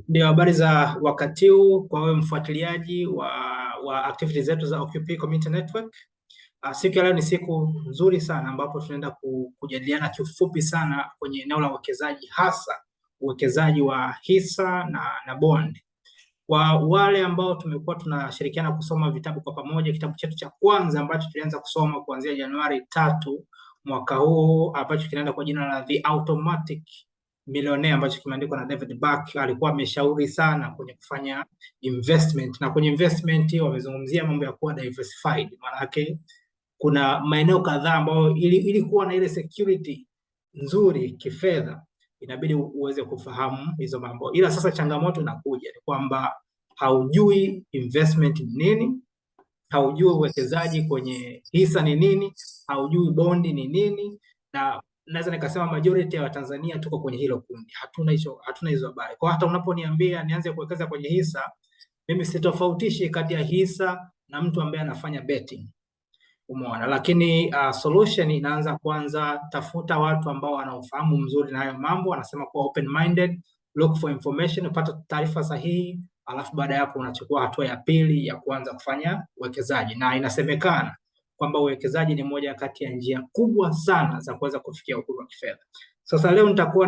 Ndio, habari za wakati huu kwa wewe mfuatiliaji wa activities zetu za OQP Community Network. Siku ya leo ni siku nzuri sana ambapo tunaenda kujadiliana kiufupi sana kwenye eneo la uwekezaji, hasa uwekezaji wa hisa na bondi. Kwa wale ambao tumekuwa tunashirikiana kusoma vitabu kwa pamoja, kitabu chetu cha kwanza ambacho tulianza kusoma kuanzia Januari 3 mwaka huu ambacho kinaenda kwa jina la The Automatic Millionaire ambacho kimeandikwa na David Buck, alikuwa ameshauri sana kwenye kufanya investment, na kwenye investment wamezungumzia mambo ya kuwa diversified. Maana yake kuna maeneo kadhaa ambayo ili kuwa na ile security nzuri kifedha inabidi uweze kufahamu hizo mambo. Ila sasa changamoto inakuja ni kwamba haujui investment ni nini, haujui uwekezaji kwenye hisa ni nini, haujui bondi ni nini, na naweza nikasema majority ya Watanzania tuko kwenye hilo kundi. Hatuna hizo habari. Kwa hata unaponiambia nianze kuwekeza kwenye hisa, mimi sitofautishi kati ya hisa na mtu ambaye anafanya betting. Umeona, lakini solution inaanza kwanza, tafuta watu ambao wanaofahamu mzuri na hayo mambo, wanasema kuwa open minded, look for information, upata taarifa sahihi, alafu baada ya hapo unachukua hatua ya pili ya kuanza kufanya uwekezaji. Na inasemekana kwamba uwekezaji ni moja kati ya njia kubwa sana za kuweza kufikia uhuru wa kifedha. Sasa leo nitakuwa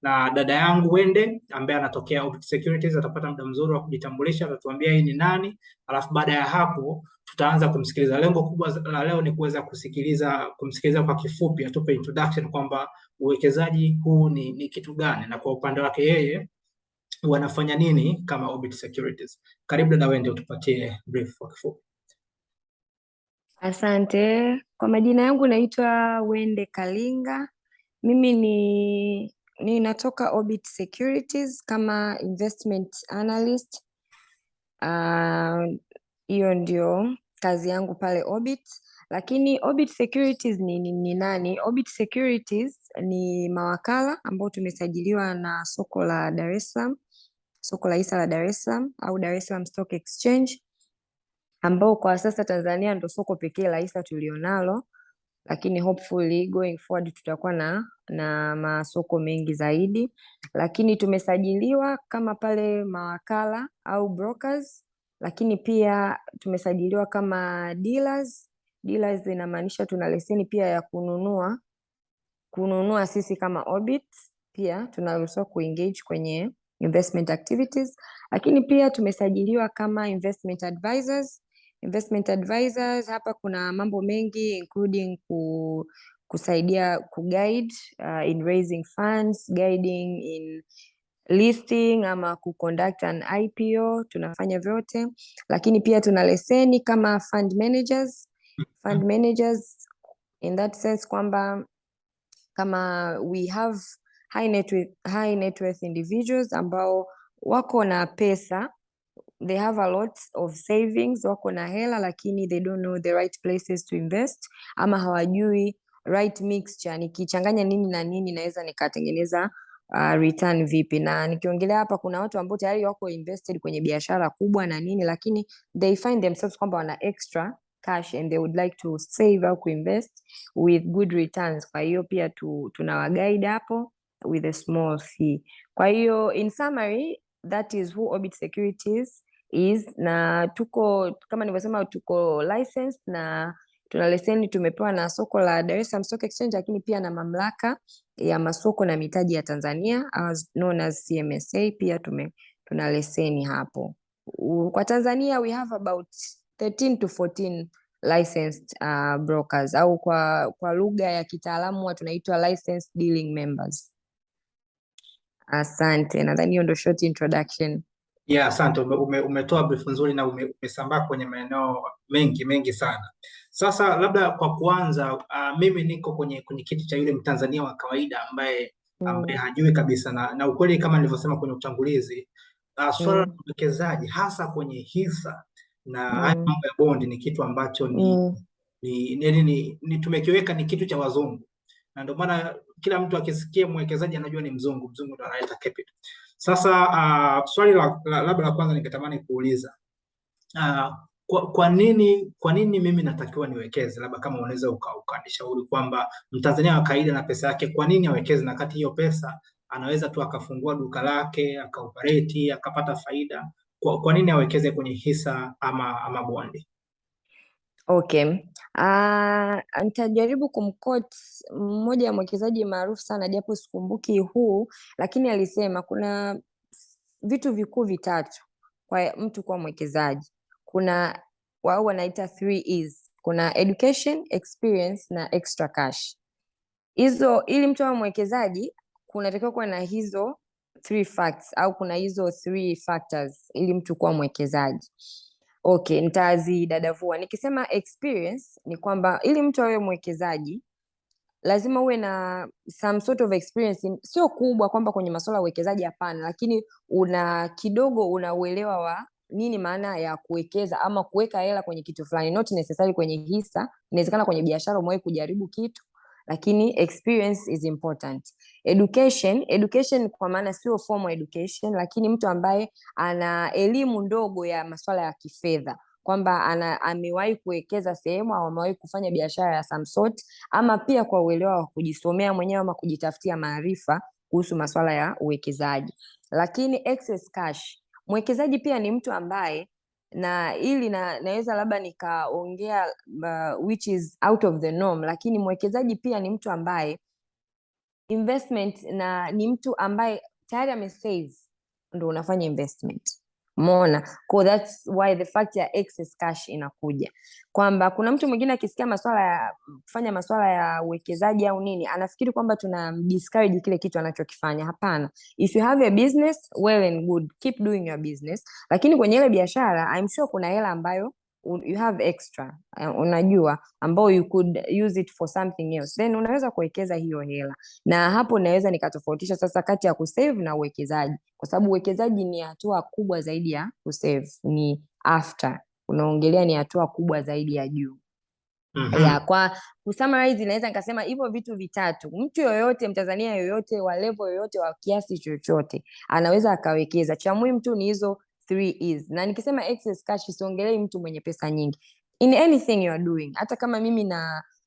na dada yangu Wende ambaye anatokea Orbit Securities. Atapata muda mzuri wa kujitambulisha, atatuambia yeye ni nani, alafu baada ya hapo tutaanza kumsikiliza. Lengo kubwa la leo ni kuweza kumsikiliza kwa kifupi, atupe introduction kwamba uwekezaji huu ni kitu gani, na kwa upande wake yeye wanafanya nini kama Orbit Securities. Karibu dada Wende, utupatie brief kwa kifupi. Asante. Kwa majina yangu naitwa Wende Kalinga. Mimi ninatoka Orbit Securities kama investment analyst. Hiyo ndio kazi yangu pale Orbit. Lakini Orbit Securities ni nani? Orbit Securities ni mawakala ambao tumesajiliwa na soko la Dar es Salaam, soko la hisa la Dar es Salaam au Dar es Salaam Stock Exchange, ambao kwa sasa Tanzania ndo soko pekee la hisa tulionalo, lakini hopefully going forward tutakuwa na masoko mengi zaidi. Lakini tumesajiliwa kama pale mawakala au brokers, lakini pia tumesajiliwa kama dealers. Dealers inamaanisha tuna leseni pia ya kununua sisi kama Orbit, pia tunaruhusiwa kuengage kwenye investment activities. Lakini pia tumesajiliwa kama investment advisors. Investment advisors hapa kuna mambo mengi including kusaidia kuguide in raising funds, guiding in listing ama kuconduct an IPO, tunafanya vyote. Lakini pia tuna leseni kama fund managers. Fund managers in that sense kwamba kama we have high net worth individuals ambao wako na pesa, they have a lot of savings, wako na hela lakini they don't know the right places to invest, ama hawajui right mixture, nikichanganya nini na nini naweza nikatengeneza return vipi. Na nikiongelea hapa kuna watu ambao tayari wako invested kwenye biashara kubwa na nini, lakini they find themselves kwamba wana extra cash and they would like to save au kuinvest with good returns. Kwa hiyo pia tunawaguide hapo with a small fee. Kwa hiyo in summary, that is who Orbit Securities is, na tuko kama nilivyosema, tuko licensed na tuna leseni tumepewa na soko la Dar es Salaam Stock Exchange, lakini pia na mamlaka ya masoko na mitaji ya Tanzania as known as CMSA, pia tuna leseni hapo. Kwa Tanzania we have about 13 to 14 licensed brokers, au kwa lugha ya kitaalamu tunaitwa licensed dealing members. Asante, nadhani hiyo ndio short introduction. Yeah, asante. Umetoa brief nzuri na umesambaa kwenye maeneo mengi sana. Sasa labda kwa kuanza, mimi niko kwenye kiti cha yule Mtanzania wa kawaida ambaye hajui kabisa, na ukweli kama nilivyosema kwenye utangulizi, swala la uwekezaji hasa kwenye hisa na mambo ya bondi ni kitu ambacho ni tumekiweka ni kitu cha wazungu, na ndio maana kila mtu akisikia mwekezaji anajua ni mzungu ndo analeta capital. Sasa swali labda la kwanza ningetamani kuuliza, kwa nini mimi natakiwa niwekeze? Labda kama unaweza ukanishauri kwamba Mtanzania wa kawaida na pesa yake, kwa nini awekeze, na kati hiyo pesa anaweza tu akafungua duka lake, akaoperate, akapata faida. Kwa nini awekeze kwenye hisa ama bondi? Okay. Nitajaribu kumquote mmoja ya mwekezaji maarufu sana, japo sikumbuki huu, lakini alisema kuna vitu vikuu vitatu kwa mtu kuwa mwekezaji. Kuna wao wanaita 3 E's. Kuna education, experience na extra cash. Hizo, ili mtu awe mwekezaji kunatakiwa kuwa na hizo 3 facts au kuna hizo 3 factors ili mtu kuwa mwekezaji. Okay, nitazidadavua. Nikisema experience ni kwamba ili mtu awe mwekezaji lazima uwe na some sort of experience, sio kubwa kwamba kwenye masuala ya uwekezaji, hapana, lakini kidogo una uelewa wa nini maana ya kuwekeza ama kuweka hela kwenye kitu fulani, not necessarily kwenye hisa. Inawezekana kwenye biashara umewahi kujaribu kitu, lakini experience is important. Education kwa maana sio formal education, lakini mtu ambaye ana elimu ndogo ya masuala ya kifedha, kwamba amewahi kuwekeza sehemu au amewahi kufanya biashara ya some sort, ama pia kwa uelewa wa kujisomea mwenyewe ama kujitafutia maarifa kuhusu masuala ya uwekezaji. Lakini excess cash, mwekezaji pia ni mtu ambaye, na ili naweza labda nikaongea which is out of the norm, lakini mwekezaji pia ni mtu ambaye investment, na ni mtu ambaye tayari amesave ndo unafanya investment. Umeona? That's why the fact ya excess cash inakuja, kwamba kuna mtu mwingine akisikia kufanya masuala ya uwekezaji au nini, anafikiri kwamba tuna discourage kile kitu anachokifanya. Hapana, if you have a business, well and good, keep doing your business, lakini kwenye ile biashara I'm sure kuna hela ambayo you have extra, unajua, ambao you could use it for something else, then unaweza kuwekeza hiyo hela. Na hapo naweza nikatofautisha sasa kati ya kusave na uwekezaji, kwa sababu uwekezaji ni hatua kubwa zaidi ya kusave, ni after unaongelea, ni hatua kubwa zaidi ya juu. Kwa kusummarize naweza nikasema hivyo vitu vitatu, mtu yoyote, Mtanzania yoyote wa level yoyote wa kiasi chochote anaweza akawekeza. Cha muhimu tu ni hizo 3 E's. Na nikisema excess cash siongelei mtu mwenye pesa nyingi. In anything you are doing, hata kama mimi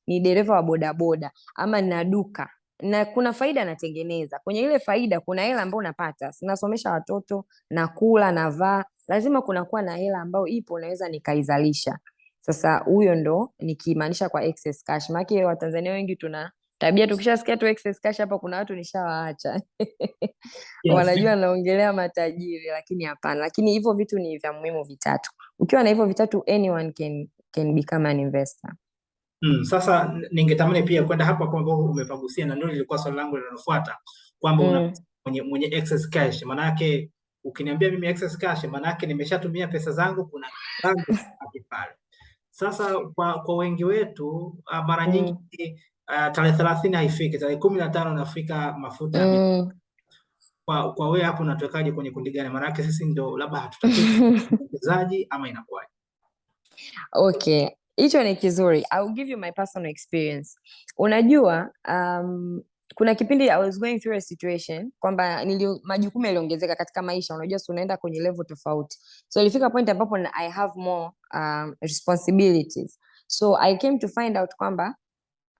ni dereva wa bodaboda ama na duka na kuna faida natengeneza, kwenye ile faida kuna hela ambayo unapata, sinasomesha watoto, nakula, navaa, lazima kunakuwa na hela ambayo ipo naweza nikaizalisha. Sasa huyo ndo nikimaanisha kwa excess cash. Maana Watanzania wengi tuna tabia, tukishasikia tu excess cash hapa kuna watu nishawaacha Yes. Wanajua naongelea matajiri, lakini hapana. Lakini hivyo vitu ni vya muhimu vitatu. Ukiwa na hivyo vitatu, anyone can become an investor. Sasa ningetamani pia kwenda hapa kwamba umepagusia, na ndio lilikuwa swali langu linalofuata, kwamba mwenye excess cash, maana yake ukiniambia mimi excess cash, maana yake nimeshatumia pesa zangu, kuna zangu pale. Sasa kwa wengi wetu mara nyingi tarehe 30 haifiki, tarehe 15 nafika mafuta ya kwa wewe hapo unatwekaje, kwenye kundi gani? Maana yake sisi ndio labda hatutaki uwekezaji ama inakuwaje? Okay, hicho ni kizuri. I will give you my personal experience. Unajua, kuna kipindi I was going through a situation kwamba majukumu yaliongezeka katika maisha. Unajua, so unaenda kwenye level tofauti, so ilifika point ambapo I have more responsibilities, so I came to find out kwamba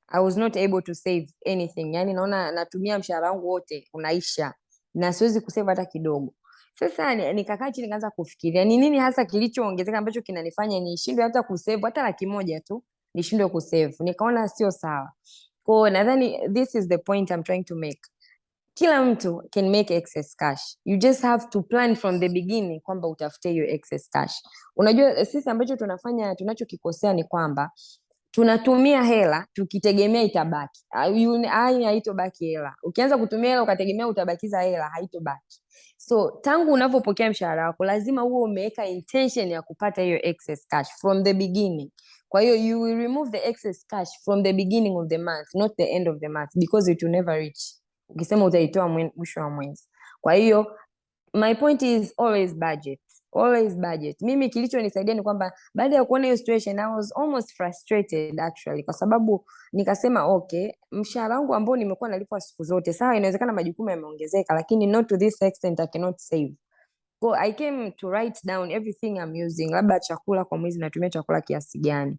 I was not able to save anything. Yani naona natumia mshahara wangu wote unaisha na siwezi kusave hata kidogo. Sasa nikakaa chini nikaanza kufikiria ni nini hasa kilichoongezeka ambacho kinanifanya nishindwe hata kusave hata 100,000 tu nishindwe kusave. Nikaona sio sawa. Kwa nadhani this is the point I'm trying to make. Kila mtu can make excess cash. You just have to plan from the beginning kwamba utafute your excess cash. Unajua sisi ambacho tunachokikosea ni kwamba tunatumia hela tukitegemea itabaki. Haitobaki hela. Ukianza kutumia hela ukategemea utabakiza hela, haitobaki. So tangu unapopokea mshahara wako lazima uwe umeweka intention ya kupata hiyo excess cash from the beginning. Kwa hiyo you will remove the excess cash from the beginning of the month, not the end of the month, because it will never reach. Ukisema utaitoa mwisho wa mwezi. Kwa hiyo my point is always budget. Always budget. Mimi kilichonisaidia ni kwamba baada ya kuona hiyo situation I was almost frustrated actually, kwa sababu nikasema okay, mshahara wangu ambao nimekuwa nalipwa siku zote, sawa, inawezekana majukumu yameongezeka, lakini not to this extent I cannot save. So I came to write down everything I'm using. Labda chakula kwa mwezi natumia chakula kiasi gani?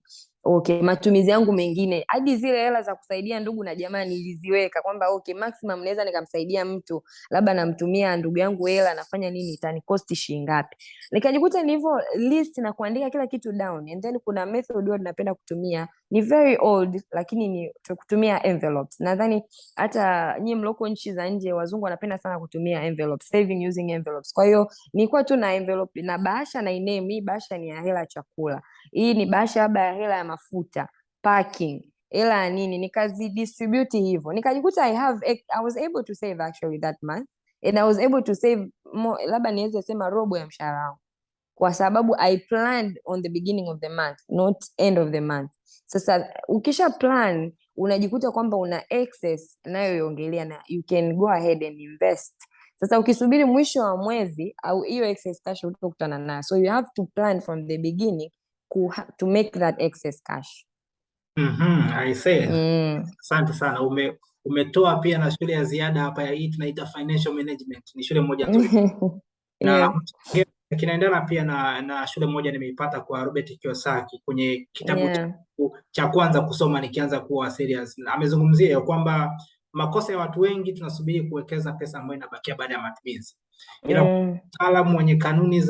Okay, matumizi yangu mengine hadi zile hela za kusaidia ndugu na jamaa niliziweka kwamba okay, maximum naweza nikamsaidia mtu, labda namtumia ndugu yangu hela, nafanya nini, itanicost shilingi ngapi. Nikajikuta nilivyo list na kuandika kila kitu down, and then kuna method huwa napenda kutumia, ni very old lakini ni kutumia envelopes. Nadhani hata nyinyi mloko nchi za nje wazungu wanapenda sana kutumia envelopes, saving using envelopes. Kwa hiyo nilikuwa tu na envelope na bahasha na iname, hii bahasha ni ya hela ya chakula, hii ni bahasha labda ya hela ya mafuta, parking, hela ya nini, nikazidistribute hivyo. Nikajikuta I was able to save actually that month, and I was able to save more, labda niweze sema robo ya mshahara wangu, kwa sababu I planned on the beginning of the month, not end of the month. Sasa ukisha plan unajikuta kwamba una excess nayoiongelea, na you can go ahead and invest. Sasa ukisubiri mwisho wa mwezi au hiyo excess cash utakutana nayo, so you have to plan from the beginning to make that excess cash. I say. Asante sana. Umetoa pia na shule ya ziada hapa ya hii tunaita financial management. Ni shule moja nzuri. Na kinaendana pia na shule moja nimeipata kwa Orbit kwenye kitabu cha kwanza kusoma nikianza kuwa serious. Amezungumzia kwamba makosa ya watu wengi tunasubiri kuwekeza pesa ambayo inabakia baada ya matumizi. Ila wataalamu wenye kanuni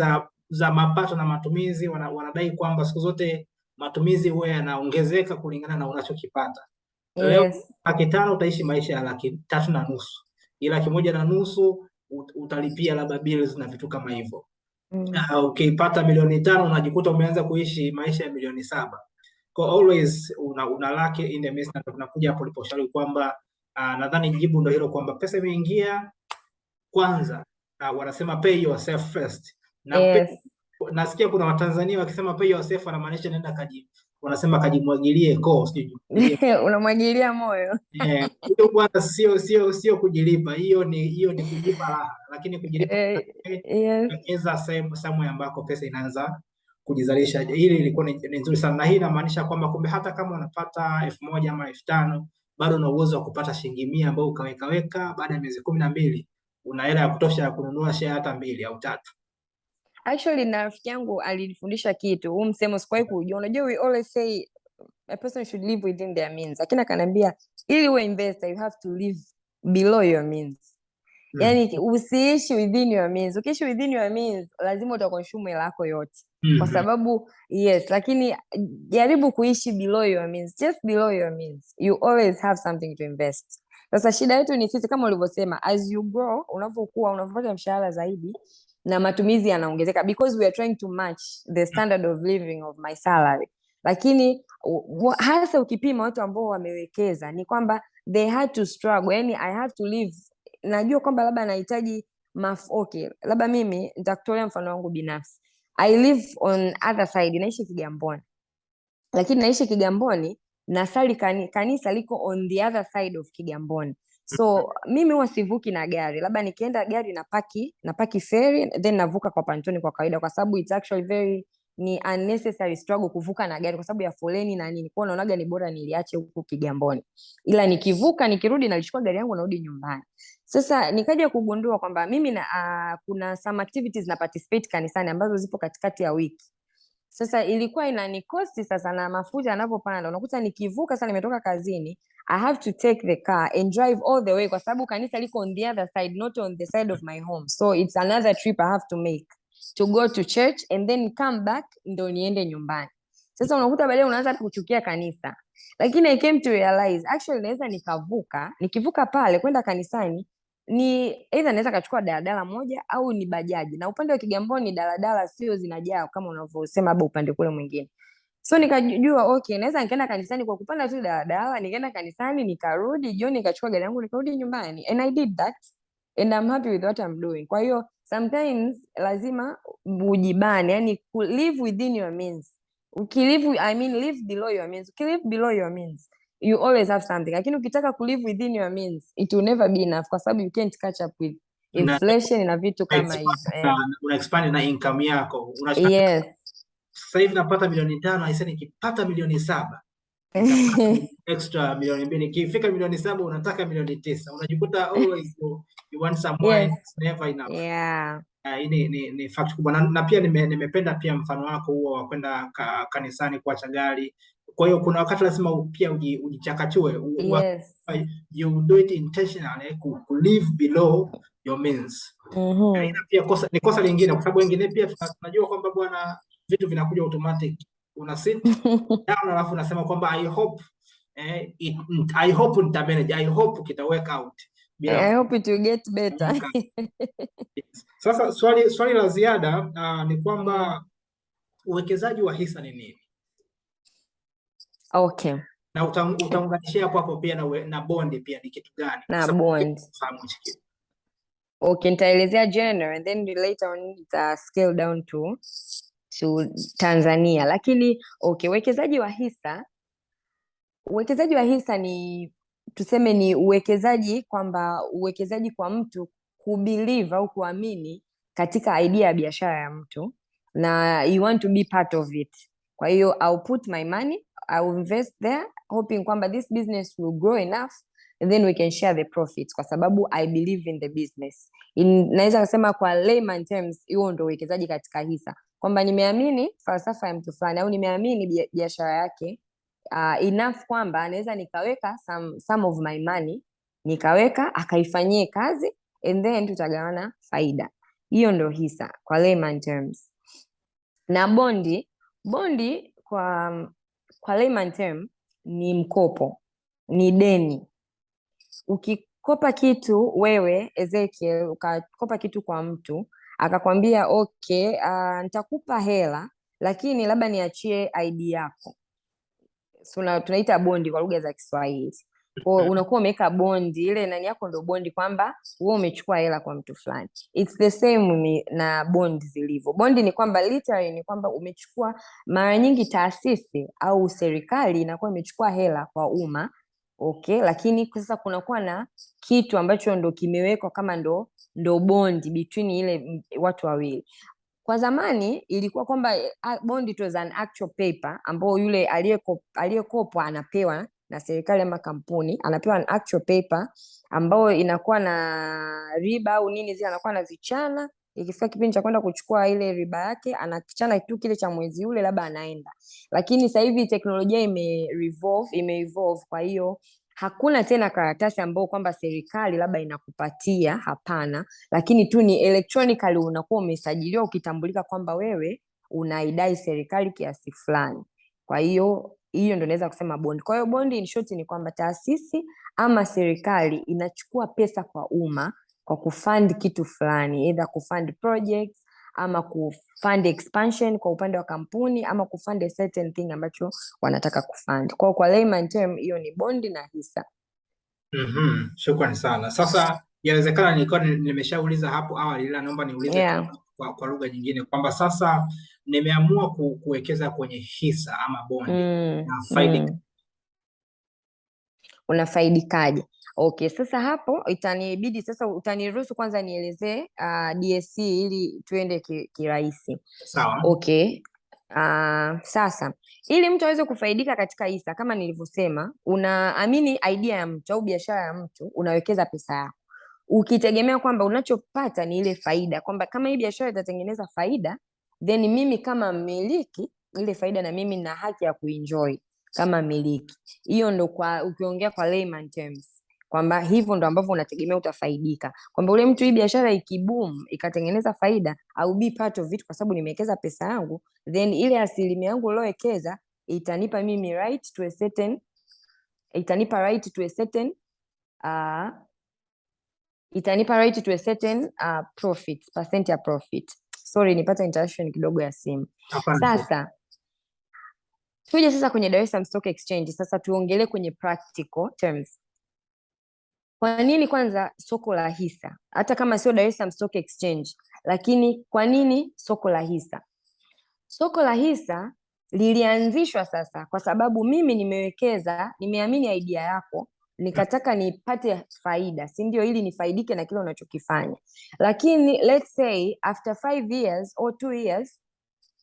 za mapato na matumizi wanadai kwamba siku zote matumizi huwa yanaongezeka kulingana na unachokipata. Leo Laki5 utaishi maisha ya Laki3.5, ila Laki1.5 utalipia labda bills na vitu kama hivyo. Ukipata Milioni 5 unajikuta umeanza kuishi maisha ya Milioni 7. Kwa always una laki in the midst, na tunakuja hapo uliposhauri kwamba nadhani jibu ndio hilo kwamba pesa imeingia kwanza, wanasema pay yourself first. Na nasikia kuna Watanzania wakisema pay yourself wanamaanisha nenda wanasema kajimwagilie unamwagilia moyo. Hiyo bwana sio kujilipa, hiyo ni kujipa raha, lakini kujilipa wekeza sehemu ambako pesa inaanza kujizalisha. Hili ilikuwa ni nzuri sana, na hii inamaanisha kwamba kumbe hata kama unapata 1,000 ama 5,000 bado una uwezo wa kupata shilingi 100 ambayo ukaweka baada ya miezi 12 una hela ya kutosha ya kununua share hata 2 au 3. Actually na rafiki yangu alinifundisha kitu, huu msemo sikuwahi kujua. Unajua we always say a person should live within their means, lakini akaniambia ili uwe investor you have to live below your means. Yani usiishi within your means. Ukiishi within your means lazima utakonsume hela yako yote. Kwa sababu lakini jaribu kuishi below your means, just below your means you always have something to invest. Sasa shida yetu ni sisi, kama ulivyosema, as you grow, unavyokuwa unapata mshahara zaidi na matumizi yanaongezeka, because we are trying to match the standard of living of my salary. Lakini hasa ukipima watu ambao wamewekeza ni kwamba they had to struggle, yani I have to live, najua kwamba labda nahitaji labda mimi nitakutolea mfano wangu binafsi. I live on other side, naishi Kigamboni, lakini naishi Kigamboni na sali kanisa liko on the other side of Kigamboni. So mimi huwa sivuki na gari, labda nikienda gari na paki ferry then navuka kwa pantoni kwa kawaida, kwa sababu it's actually ni unnecessary struggle kuvuka na gari kwa sababu ya foleni na nini. Kwa naonaga ni bora niliache huku Kigamboni, ila nikivuka nikirudi nalichukua gari yangu narudi nyumbani. Sasa nikaja kugundua kwamba mimi kuna some activities na participate kanisani ambazo zipo katikati ya wiki. Sasa ilikuwa inanikosti sasa, na mafuta yanapopanda unakuta nikivuka sasa, nimetoka kazini I have to take the car and drive all the way, kwa sababu kanisa liko on the other side, not on the side of my home. So it's another trip I have to make to go to church and then come back ndo niende nyumbani. Sasa unakuta baadaye unaanza kuchukia kanisa, lakini I came to realize actually naweza nikivuka pale kwenda kanisani ni either naweza kachukua daladala moja au ni bajaji, na upande wa Kigamboni daladala sio zinajaa kama unavyosema hapo upande kule mwingine. So nikajua okay, naweza nikaenda kanisani kwa kupanda tu daladala, nikaenda kanisani nikarudi, jioni nikachukua gari yangu nikarudi nyumbani, and I did that and I'm happy with what I'm doing. Kwa hiyo sometimes lazima ujibane, yani live within your means. Live below your means. Ukilive below your means you always have something, lakini ukitaka kulive within your means it will never be enough, kwa sababu you can't catch up with inflation na vitu kama hivyo. Una expand na income yako. Sasa hivi napata Milioni 5, aise nikipata Milioni 7 extra Milioni 2, nikifika Milioni 7 unataka Milioni 9, unajikuta always you want some more, it's never enough. Ni fact kubwa, na pia nimependa pia mfano wako huo wa kwenda kanisani kuacha gari. Kwa hiyo kuna wakati lazima pia ujichakachue, Yes. you do it intentionally, ku live below your means. Pia ni kosa lingine, kwa sababu wengine pia tunajua kwamba bwana vitu vinakuja automatic, una sit down alafu unasema kwamba I hope nita manage, I hope kita work out I hope it will get better. Sasa swali la ziada ni kwamba uwekezaji wa hisa ni nini? Okay. Na utaunganishia hapo pia na bondi pia ni kitu gani? Na bond. Okay, nitaelezea general and then later on nita scale down to Tanzania. Lakini okay, uwekezaji wa hisa ni tuseme ni uwekezaji kwa mtu kubelieve au kuamini katika idea ya biashara ya mtu na you want to be part of it. Kwa hiyo I'll put my money, I'll invest there hoping kwamba this business will grow enough and then we can share the profits kwa sababu I believe in the business. Naweza kusema kwa layman terms, hiyo ndio uwekezaji katika hisa, kwamba nimeamini falsafa ya mtu fulani au nimeamini biashara yake enough kwamba anaweza nikaweka some of my money, nikaweka akaifanyie kazi and then tutagawana faida. Hiyo ndio hisa kwa layman terms. Na bondi kwa layman term ni mkopo, ni deni. Ukikopa kitu wewe Ezekiel, ukakopa kitu kwa mtu akakwambia okay, nitakupa hela lakini labda niachie ID yako, so tunaita bondi kwa lugha za Kiswahili. Kwa unakuwa umeweka bondi, ile nani yako ndio bondi, kwamba wewe umechukua hela kwa mtu fulani. It's the same na bond zilivyo. Bondi ni kwamba literally ni kwamba umechukua, mara nyingi taasisi au serikali inakuwa imechukua hela kwa umma, okay, lakini sasa kunakuwa na kitu ambacho ndo kimewekwa kama ndo bondi between ile watu wawili. Kwa zamani ilikuwa kwamba bond it was an actual paper ambao yule aliyekopwa anapewa na serikali ama kampuni, anapewa an actual paper ambao inakuwa na riba au nini zile anakuwa anazichana. Ikifika kipindi cha kwenda kuchukua ile riba yake anakichana kitu kile cha mwezi ule, labda anaenda. Lakini sasa hivi teknolojia imeevolve, kwa hiyo hakuna tena karatasi ambao kwamba serikali labda inakupatia, hapana, lakini tu ni electronically unakuwa umesajiliwa ukitambulika kwamba wewe unaidai serikali kiasi fulani. Kwa hiyo ndio naweza kusema bond. Kwa hiyo bond in short ni kwamba taasisi ama serikali inachukua pesa kwa umma kwa kufund kitu fulani, either kufund projects ama kufund expansion kwa upande wa kampuni ama kufund a certain thing ambacho wanataka kufund. Kwa layman term hiyo ni bondi na hisa. Shukrani sana. Sasa inawezekana nilikuwa nimeshauliza hapo awali, ila naomba niulize kwa lugha nyingine kwamba sasa nimeamua kuwekeza kwenye hisa ama bondi na unafaidikaje? Okay, sasa hapo itanibidi sasa utaniruhusu kwanza nielezee DSC ili tuende kirahisi. Sawa. Okay. Sasa ili mtu aweze kufaidika katika hisa, kama nilivyosema, unaamini idea ya mtu au biashara ya mtu, unawekeza pesa yako ukitegemea kwamba unachopata ni ile faida, kwamba kama hii biashara itatengeneza faida then mimi kama mmiliki ile faida na mimi nina haki ya kuenjoy kama mmiliki. Hiyo ndo ukiongea kwa layman terms, kwamba hivyo ndo ambavyo unategemea utafaidika, kwamba ule mtu hii biashara ikiboom ikatengeneza faida au be part of it kwa sababu nimewekeza pesa yangu, then ile asilimia yangu niliyowekeza itanipa mimi right to a certain profit, percent ya profit. Sorry, nipata interaction kidogo ya simu. Sasa tuje sasa kwenye Dar es Salaam Stock Exchange. Sasa tuongelee kwenye practical terms. Kwa nini kwanza soko la hisa, hata kama sio Dar es Salaam Stock Exchange, lakini kwa nini soko la hisa? Soko la hisa lilianzishwa sasa kwa sababu mimi nimewekeza, nimeamini idea yako, nikataka nipate faida, si ndio? Ili nifaidike na kile unachokifanya. Lakini let's say after 5 years or 2 years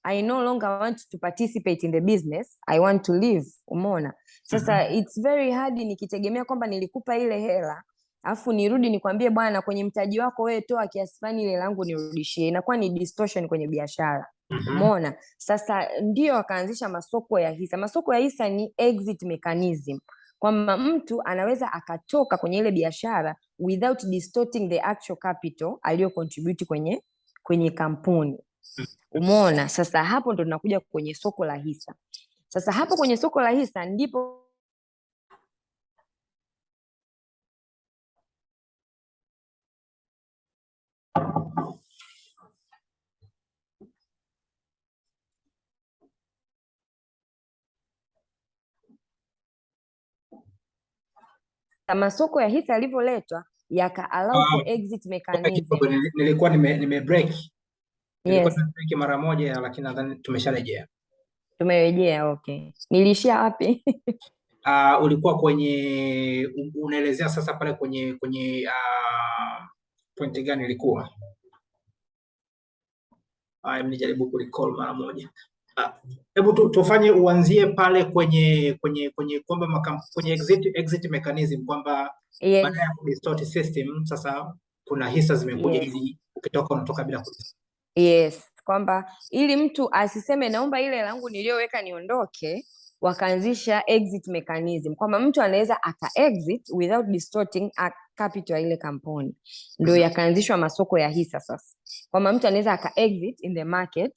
I no longer want to participate in the business, I want to leave. Umeona? Sasa it's very hard nikitegemea kwamba nilikupa ile hela afu nirudi nikwambie bwana, kwenye mtaji wako wewe toa kiasi fulani ile langu nirudishie. Inakuwa ni distortion kwenye biashara. Umeona? Sasa ndio akaanzisha masoko ya hisa. Masoko ya hisa ni exit mechanism, kwamba mtu anaweza akatoka kwenye ile biashara without distorting the actual capital aliyo contribute kwenye kampuni. Umeona? Sasa hapo ndo tunakuja kwenye soko la hisa. Sasa hapo kwenye soko la hisa ndipo masoko ya hisa yalivyoletwa yaka allow for exit mechanism. Nilikuwa nime break. Yes. Nime break mara moja, lakini nadhani tumesharejea. Tumerejea, okay. Nilishia wapi? Ulikuwa kwenye unaelezea sasa pale kwenye point gani ilikuwa? Nijaribu kurecall mara moja. Hebu tufanye uanzie pale kwenye kwamba kwenye exit mechanism, kwamba Yes. baada ya distort system sasa kuna hisa zimekuja. Yes. Ili ukitoka unatoka bila kulisa. Yes, kwamba ili mtu asiseme naomba ile langu niliyoweka niondoke, wakaanzisha exit mechanism, kwamba mtu anaweza aka exit without distorting capital ile kampuni. Ndio yakaanzishwa masoko ya hisa sasa, kwamba mtu anaweza aka exit in the market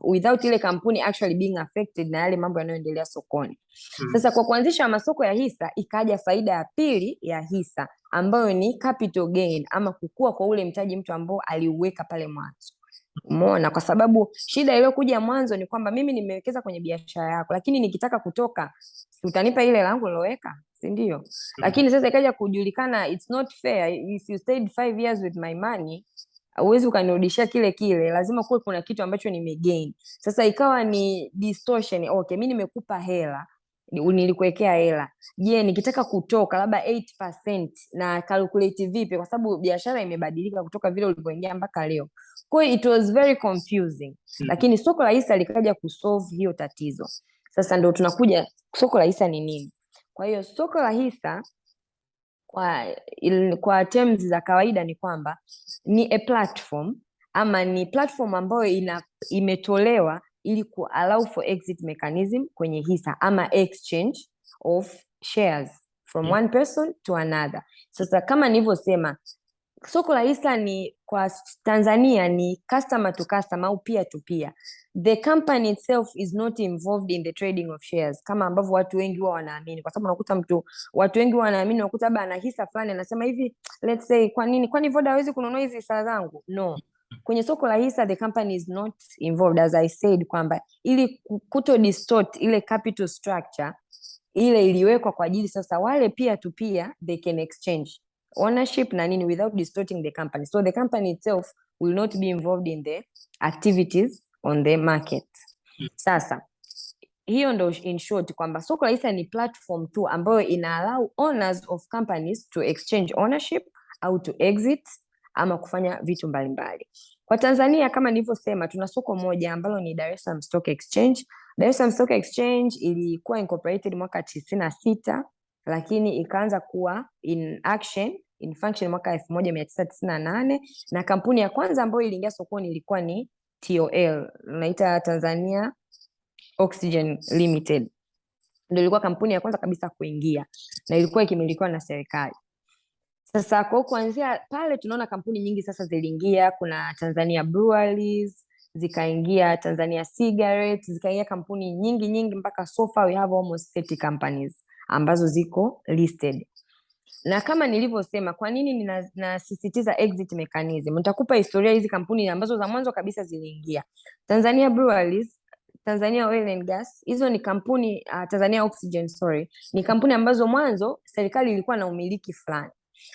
without ile kampuni actually being affected na yale mambo yanayoendelea sokoni. Sasa kwa kuanzisha masoko ya hisa ikaja faida ya pili ya hisa, ambayo ni capital gain, ama kukua kwa ule mtaji mtu ambao aliuweka pale mwanzo. Umeona? Kwa sababu shida iliyokuja mwanzo ni kwamba mimi nimewekeza kwenye biashara yako, lakini nikitaka kutoka utanipa ile langu niloweka, si ndio? Lakini sasa ikaja kujulikana it's not fair, if you stayed 5 years with my money huwezi ukanirudishia kile kile, lazima kuwe kuna kitu ambacho nimegain. Sasa ikawa ni distortion. Okay, mimi nimekupa hela, nilikuwekea hela. Je, nikitaka kutoka labda 8% na calculate vipi? Kwa sababu biashara imebadilika kutoka vile ulivyoingia mpaka leo. Kwa hiyo it was very confusing. Lakini soko la hisa likaja kusolve hiyo tatizo. Sasa ndio tunakuja soko la hisa ni nini? Kwa hiyo soko la hisa kwa terms za kawaida ni kwamba ni a platform, ama ni platform ambayo imetolewa ili ku allow for exit mechanism kwenye hisa, ama exchange of shares from one person to another. Sasa kama nilivyosema, soko la hisa ni kwa Tanzania ni customer to customer au peer to peer. The company itself is not involved in the trading of shares kama ambavyo watu wengi huwa wanaamini, kwa sababu unakuta watu wengi wanaamini, unakuta labda ana hisa fulani anasema hivi, let's say kwani Voda hawezi kununua hizi hisa zangu? No. Kwenye soko la hisa the company is not involved, as I said, kwamba ili kuto distort ile capital structure ile iliwekwa kwa ajili sasa wale peer to peer they can exchange ownership na nini without distorting the company. So the company itself will not be involved in the activities on the market. Sasa hiyo ndo in short kwamba soko la hisa ni platform tu ambayo ina allow owners of companies to exchange ownership au to exit ama kufanya vitu mbalimbali. Kwa Tanzania kama nilivyosema, tuna soko moja ambalo ni Dar es Salaam Stock Exchange. Dar es Salaam Stock Exchange ilikuwa incorporated mwaka 96, lakini ikaanza kuwa in function mwaka 1998, na kampuni ya kwanza ambayo iliingia sokoni ilikuwa ni TOL, naita Tanzania Oxygen Limited. Ndio ilikuwa kampuni ya kwanza kabisa kuingia na ilikuwa ikimilikiwa na serikali. Sasa kwa kuanzia pale tunaona kampuni nyingi sasa ziliingia. Kuna Tanzania Breweries, zikaingia Tanzania Cigarettes, zikaingia kampuni nyingi mpaka so far we have almost 30 companies ambazo ziko listed. Na kama nilivyosema, kwa nini ninasisitiza exit mechanism? Nitakupa historia hizi kampuni ambazo za mwanzo kabisa ziliingia. Tanzania Breweries, Tanzania Oil and Gas, hizo ni kampuni Tanzania Oxygen, ni kampuni ambazo mwanzo serikali ilikuwa na umiliki fulani.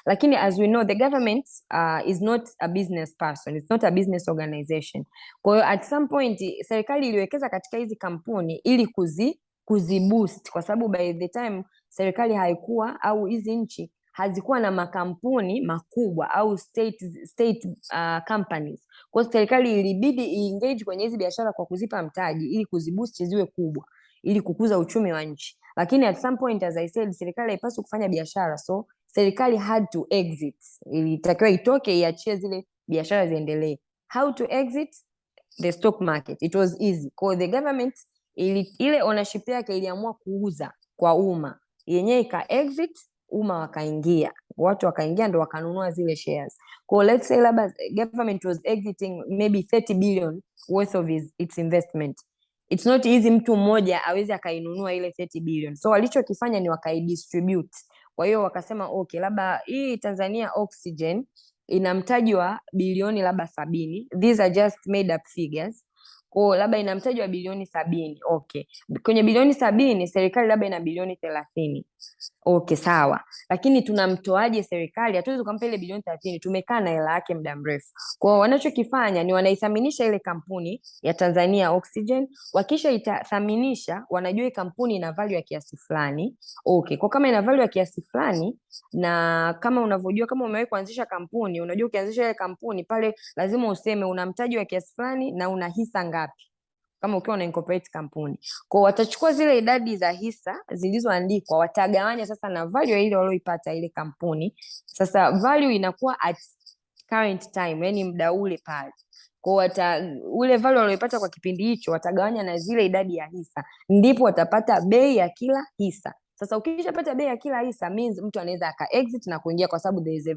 Lakini as we know the government is not a business person, it's not a business organization. Kwa hiyo at some point serikali iliwekeza katika hizi kampuni ili kuziboost, kwa sababu by the time serikali haikuwa au hizi nchi hazikuwa na makampuni makubwa au state companies. Kwa hiyo serikali ilibidi engage kwenye hizi biashara kwa kuzipa mtaji ili kuziboost ziwe kubwa ili kukuza uchumi wa nchi. Lakini at some point, as I said, serikali haipaswi kufanya biashara, so serikali had to exit. Ilitakiwa itoke, iachie zile biashara ziendelee. How to exit? the stock market, it was easy. Kwa the government ile ownership yake iliamua kuuza kwa umma, yenyewe ika exit, umma wakaingia, watu wakaingia ndo wakanunua zile shares. Kwa let's say labda government was exiting maybe 30 billion worth of its investment, it's not easy mtu mmoja aweze akainunua ile 30 billion. So walichokifanya ni wakaidistribute. Kwa hiyo wakasema okay, labda hii Tanzania Oxygen ina mtaji wa bilioni labda 70. These are just made up figures. Kwa labda ina mtaji wa bilioni 70. Okay. Kwenye bilioni 70 serikali labda ina bilioni 30. Okay, sawa. Lakini tunamtoaje serikali? Hatuwezi kumpa ile bilioni 30. Tumekaa na hela yake muda mrefu. Kwa wanachokifanya ni wanaithaminisha ile kampuni ya Tanzania Oxygen. Wakisha itathaminisha, wanajua kampuni ina value ya kiasi fulani. Okay, kwa kama ina value ya kiasi fulani, na kama unavyojua, kama umewahi kuanzisha kampuni, unajua ukianzisha ile kampuni pale lazima useme una mtaji wa kiasi fulani na una hisa ngapi, kama ukiwa una incorporate kampuni. Kwa watachukua zile idadi za hisa zilizoandikwa, watagawanya sasa na value ile walioipata ile kampuni. Sasa value inakuwa at current time, yani muda ule pale. Kwa ule value walioipata kwa kipindi hicho watagawanya na zile idadi ya hisa, ndipo watapata bei ya kila hisa. Sasa ukishapata bei ya kila hisa means mtu anaweza aka exit na kuingia, kwa sababu there is a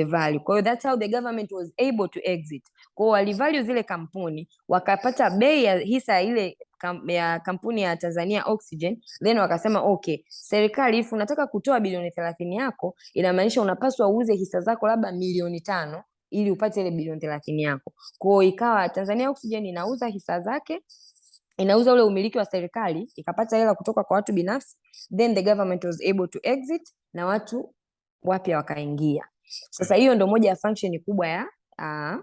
value. Kwa hiyo that's how the government was able to exit. Kwa hiyo walivalue zile kampuni, wakapata bei ya hisa ile ya kampuni ya Tanzania Oxygen, then wakasema okay, serikali if unataka kutoa bilioni 30 yako, inamaanisha unapaswa uuze hisa zako labda milioni 5 ili upate ile bilioni 30 yako. Kwa hiyo ikawa Tanzania Oxygen inauza hisa zake, inauza ule umiliki wa serikali, ikapata hela kutoka kwa watu binafsi, then the government was able to exit na watu wapya wakaingia. Sasa hiyo ndo moja ya function kubwa ya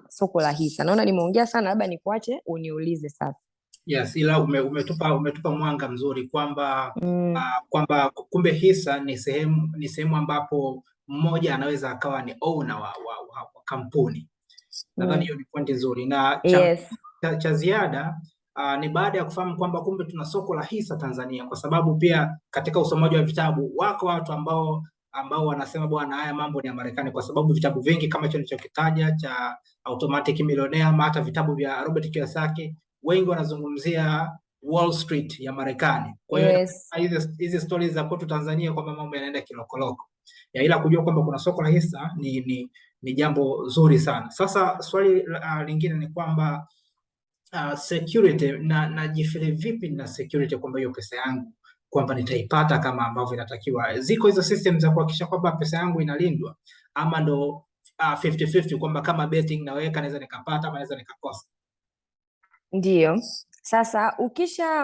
soko la hisa. Naona nimeongea sana, labda nikuache uniulize sasa. Yes, ila umetupa mwanga mzuri kwamba kwamba kumbe hisa ni sehemu ambapo mmoja anaweza akawa ni owner wa kampuni. Nadhani hiyo ni point nzuri, na cha ziada ni baada ya kufahamu kwamba kumbe tuna soko la hisa Tanzania, kwa sababu pia katika usomaji wa vitabu wako watu ambao wanasema bwana, haya mambo ni ya Marekani, kwa sababu vitabu vingi kama hicho nilichokitaja cha Automatic Millionaire, ama hata vitabu vya Robert Kiyosaki, wengi wanazungumzia Wall Street ya Marekani. Kwa hiyo hizi stories za kwetu Tanzania kwamba mambo yanaenda kilokoloko, ila kujua kwamba kuna soko la hisa ni jambo zuri sana. Sasa swali lingine ni kwamba security, najifili vipi na security kwamba hiyo pesa yangu kwamba nitaipata kama ambavyo inatakiwa? Ziko hizo systems za kuhakikisha kwamba pesa yangu inalindwa, ama ndo 50-50 kwamba kama betting naweka naweza nikapata ama naweza nikakosa? Ndio. Sasa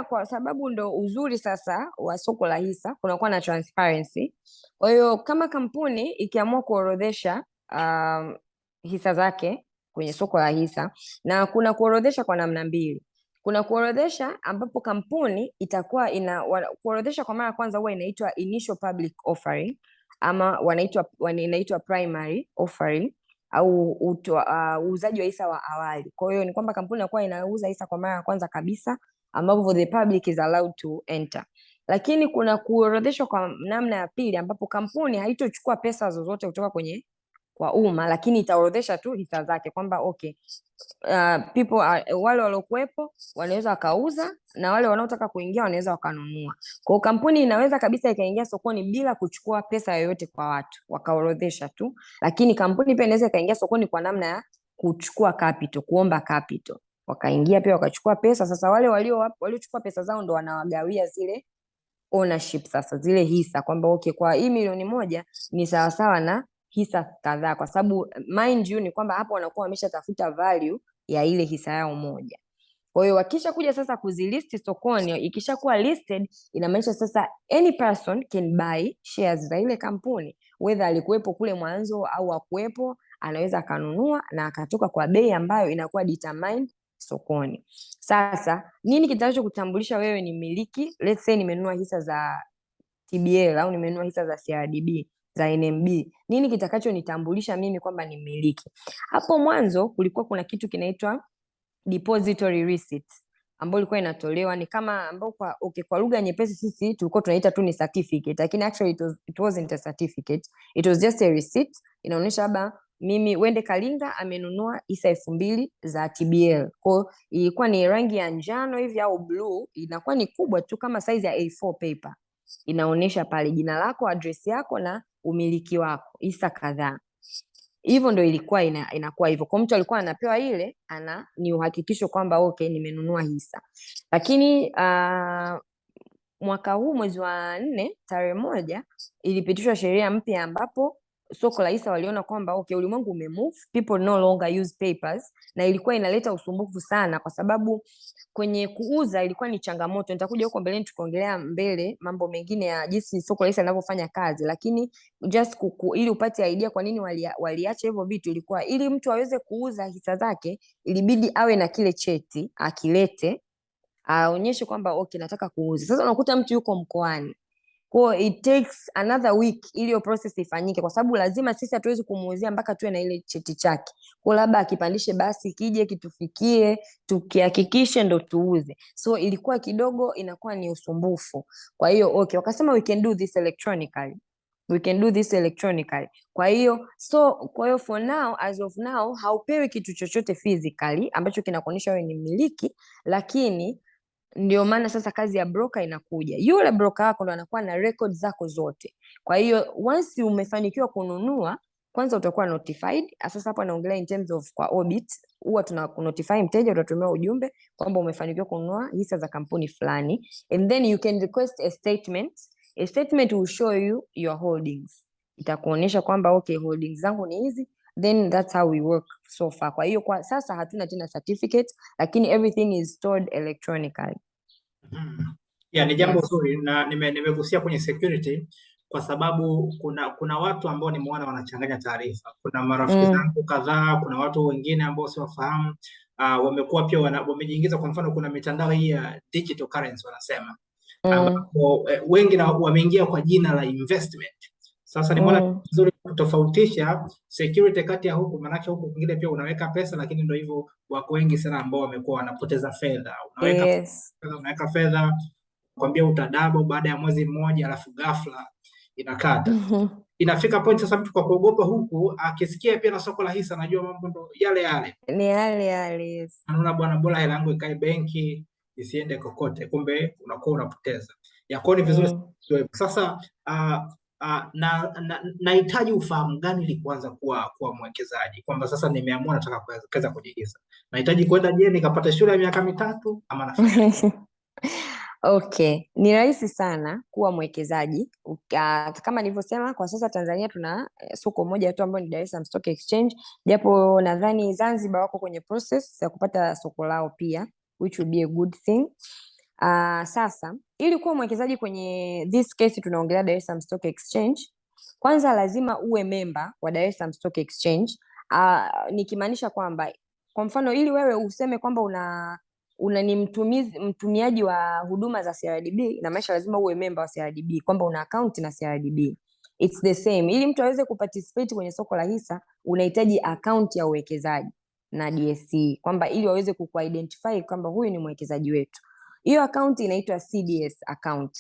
kwa sababu ndo uzuri sasa wa soko la hisa, kunakuwa na transparency. Kwa hiyo kama kampuni ikiamua kuorodhesha hisa zake kwenye soko la hisa, na kuna kuorodhesha kwa namna mbili. Kuna kuorodhesha ambapo kampuni itakuwa kuorodhesha kwa mara ya kwanza huwa inaitwa initial public offering, ama inaitwa primary offering au uuzaji wa hisa wa awali. Kwa hiyo ni kwamba kampuni inakuwa inauza hisa kwa mara ya kwanza kabisa, ambapo the public is allowed to enter. Lakini kuna kuorodheshwa kwa namna ya pili, ambapo kampuni haitochukua pesa zozote kutoka kwa umma, lakini itaorodhesha tu hisa zake kwamba okay, wale waliokuwepo wanaweza wakauza na wale wanaotaka kuingia wanaweza wakanunua. Kwa kampuni inaweza kabisa ikaingia sokoni bila kuchukua pesa yoyote kwa watu, wakaorodhesha tu. Lakini kampuni pia inaweza ikaingia sokoni kwa namna ya kuchukua capital, kuomba capital, wakaingia pia wakachukua pesa. Sasa wale waliochukua pesa zao ndo wanawagawia zile ownership, sasa zile hisa, kwamba okay, kwa hii milioni 1 ni sawasawa na hisa kadhaa, kwa sababu mind you ni kwamba hapo wanakuwa wameshatafuta value ya ile hisa yao moja. Kwa hiyo wakisha kuja sasa kuzilist sokoni, ikishakuwa listed, inamaanisha sasa any person can buy shares za ile kampuni, whether alikuwepo kule mwanzo au hakuwepo, anaweza akanunua na akatoka kwa bei ambayo inakuwa determined sokoni. Sasa nini kitakacho kutambulisha wewe ni mmiliki? Let's say nimenunua hisa za TBL au nimenunua hisa za CRDB, za NMB. Nini kitakacho nitambulisha mimi kwamba ni mmiliki? Hapo mwanzo kulikuwa kuna kitu kinaitwa depository receipt, ambayo ilikuwa inatolewa ni kama ambao kwa lugha nyepesi sisi tulikuwa tunaita tu ni certificate, lakini actually it wasn't a certificate, it was just a receipt. Inaonyesha labda mimi Wende Kalinga amenunua hisa 2000 za TBL. Kwa ilikuwa ni rangi ya njano hivi au blue, inakuwa ni kubwa tu kama size ya A4 paper. Inaonyesha pale jina lako, address yako na umiliki wako, hisa kadhaa. Hivyo ndio ilikuwa inakuwa hivyo. Kwa mtu alikuwa anapewa ile, ni uhakikisho kwamba okay, nimenunua hisa. Lakini mwaka huu mwezi wa 4 tarehe 1 ilipitishwa sheria mpya ambapo soko la hisa waliona kwamba okay, ulimwengu umemove, people no longer use papers, na ilikuwa inaleta usumbufu sana kwa sababu kwenye kuuza ilikuwa ni changamoto. Nitakuja huko mbeleni tukaongelea mbele mambo mengine ya jinsi soko la hisa linavyofanya kazi, lakini just ili upate idea kwa nini waliacha hivyo vitu, ilikuwa ili mtu aweze kuuza hisa zake ilibidi awe na kile cheti akilete, aonyeshe kwamba okay, nataka kuuza. Sasa unakuta mtu yuko mkoani, kwa it takes another week ili hiyo process ifanyike, kwa sababu lazima sisi hatuwezi kumuuzia mpaka tuwe na ile cheti chake. Kwa labda akipandishe basi kije kitufikie, tukihakikishe ndo tuuze. So ilikuwa kidogo inakuwa ni usumbufu. Kwa hiyo okay, wakasema we can do this electronically. Kwa hiyo for now, as of now, haupewi kitu chochote physically ambacho kinakuonyesha wewe ni mmiliki, lakini ndio maana sasa kazi ya broker inakuja. Yule broker wako ndo anakuwa na records zako zote. Kwa hiyo once umefanikiwa kununua, kwanza utakuwa notified. Sasa hapa naongelea in terms of kwa Orbit, huwa tuna notify mteja, utatumia ujumbe kwamba umefanikiwa kununua hisa za kampuni fulani, and then you can request a statement. A statement will show you your holdings. Itakuonyesha kwamba okay, holdings zangu ni hizi. Then that's how we work so far. Kwa hiyo kwa sasa hatuna tena certificate, lakini everything is stored electronically. Yeah, ni jambo zuri na nimegusia kwenye security kwa sababu kuna watu ambao nimeona wanachanganya taarifa. Kuna marafiki zangu kadhaa, kuna watu wengine ambao siwafahamu, wamekuwa pia wamejiingiza. Kwa mfano kuna mitandao hii ya digital currency wanasema, ambapo wengi wameingia kwa jina la investment. Sasa nimeona vizuri kutofautisha security kati ya huku, manake huku kwingine pia unaweka pesa, lakini ndio hivyo, wako wengi sana ambao wamekuwa wanapoteza fedha. Unaweka fedha kwambia utadabo baada ya mwezi mmoja, alafu ghafla inakata. Inafika point sasa mtu kwa kuogopa huku akisikia pia na soko la hisa, najua mambo ndo yale ni yale. Yes. Anaona bwana, bora hela yangu ikae benki isiende kokote, kumbe unakuwa unapoteza. Yako ni vizuri. Sasa nahitaji ufahamu gani ili kuanza kuwa mwekezaji, kwamba sasa nimeamua nataka kuwekeza kwenye hisa. Nahitaji kwenda nikapata shule ya miaka 3 ama nafanya? Okay, ni rahisi sana kuwa mwekezaji. Kama nilivyosema, kwa sasa Tanzania tuna soko moja tu ambayo ni Dar es Salaam Stock Exchange, japo nadhani Zanzibar wako kwenye process ya kupata soko lao pia, which will be a good thing. Sasa ili kuwa mwekezaji kwenye this case tunaongelea Dar es Salaam Stock Exchange, kwanza lazima uwe member wa Dar es Salaam Stock Exchange. Nikimaanisha kwamba kwa mfano ili wewe useme kwamba ni mtumiaji wa huduma za CRDB, na maana lazima uwe member wa CRDB, kwamba una account na CRDB. It's the same. Ili mtu aweze kuparticipate kwenye soko la hisa unahitaji account ya uwekezaji na DSE, kwamba ili waweze kukuidentify kwamba huyu ni mwekezaji wetu. Hiyo account inaitwa CDS account.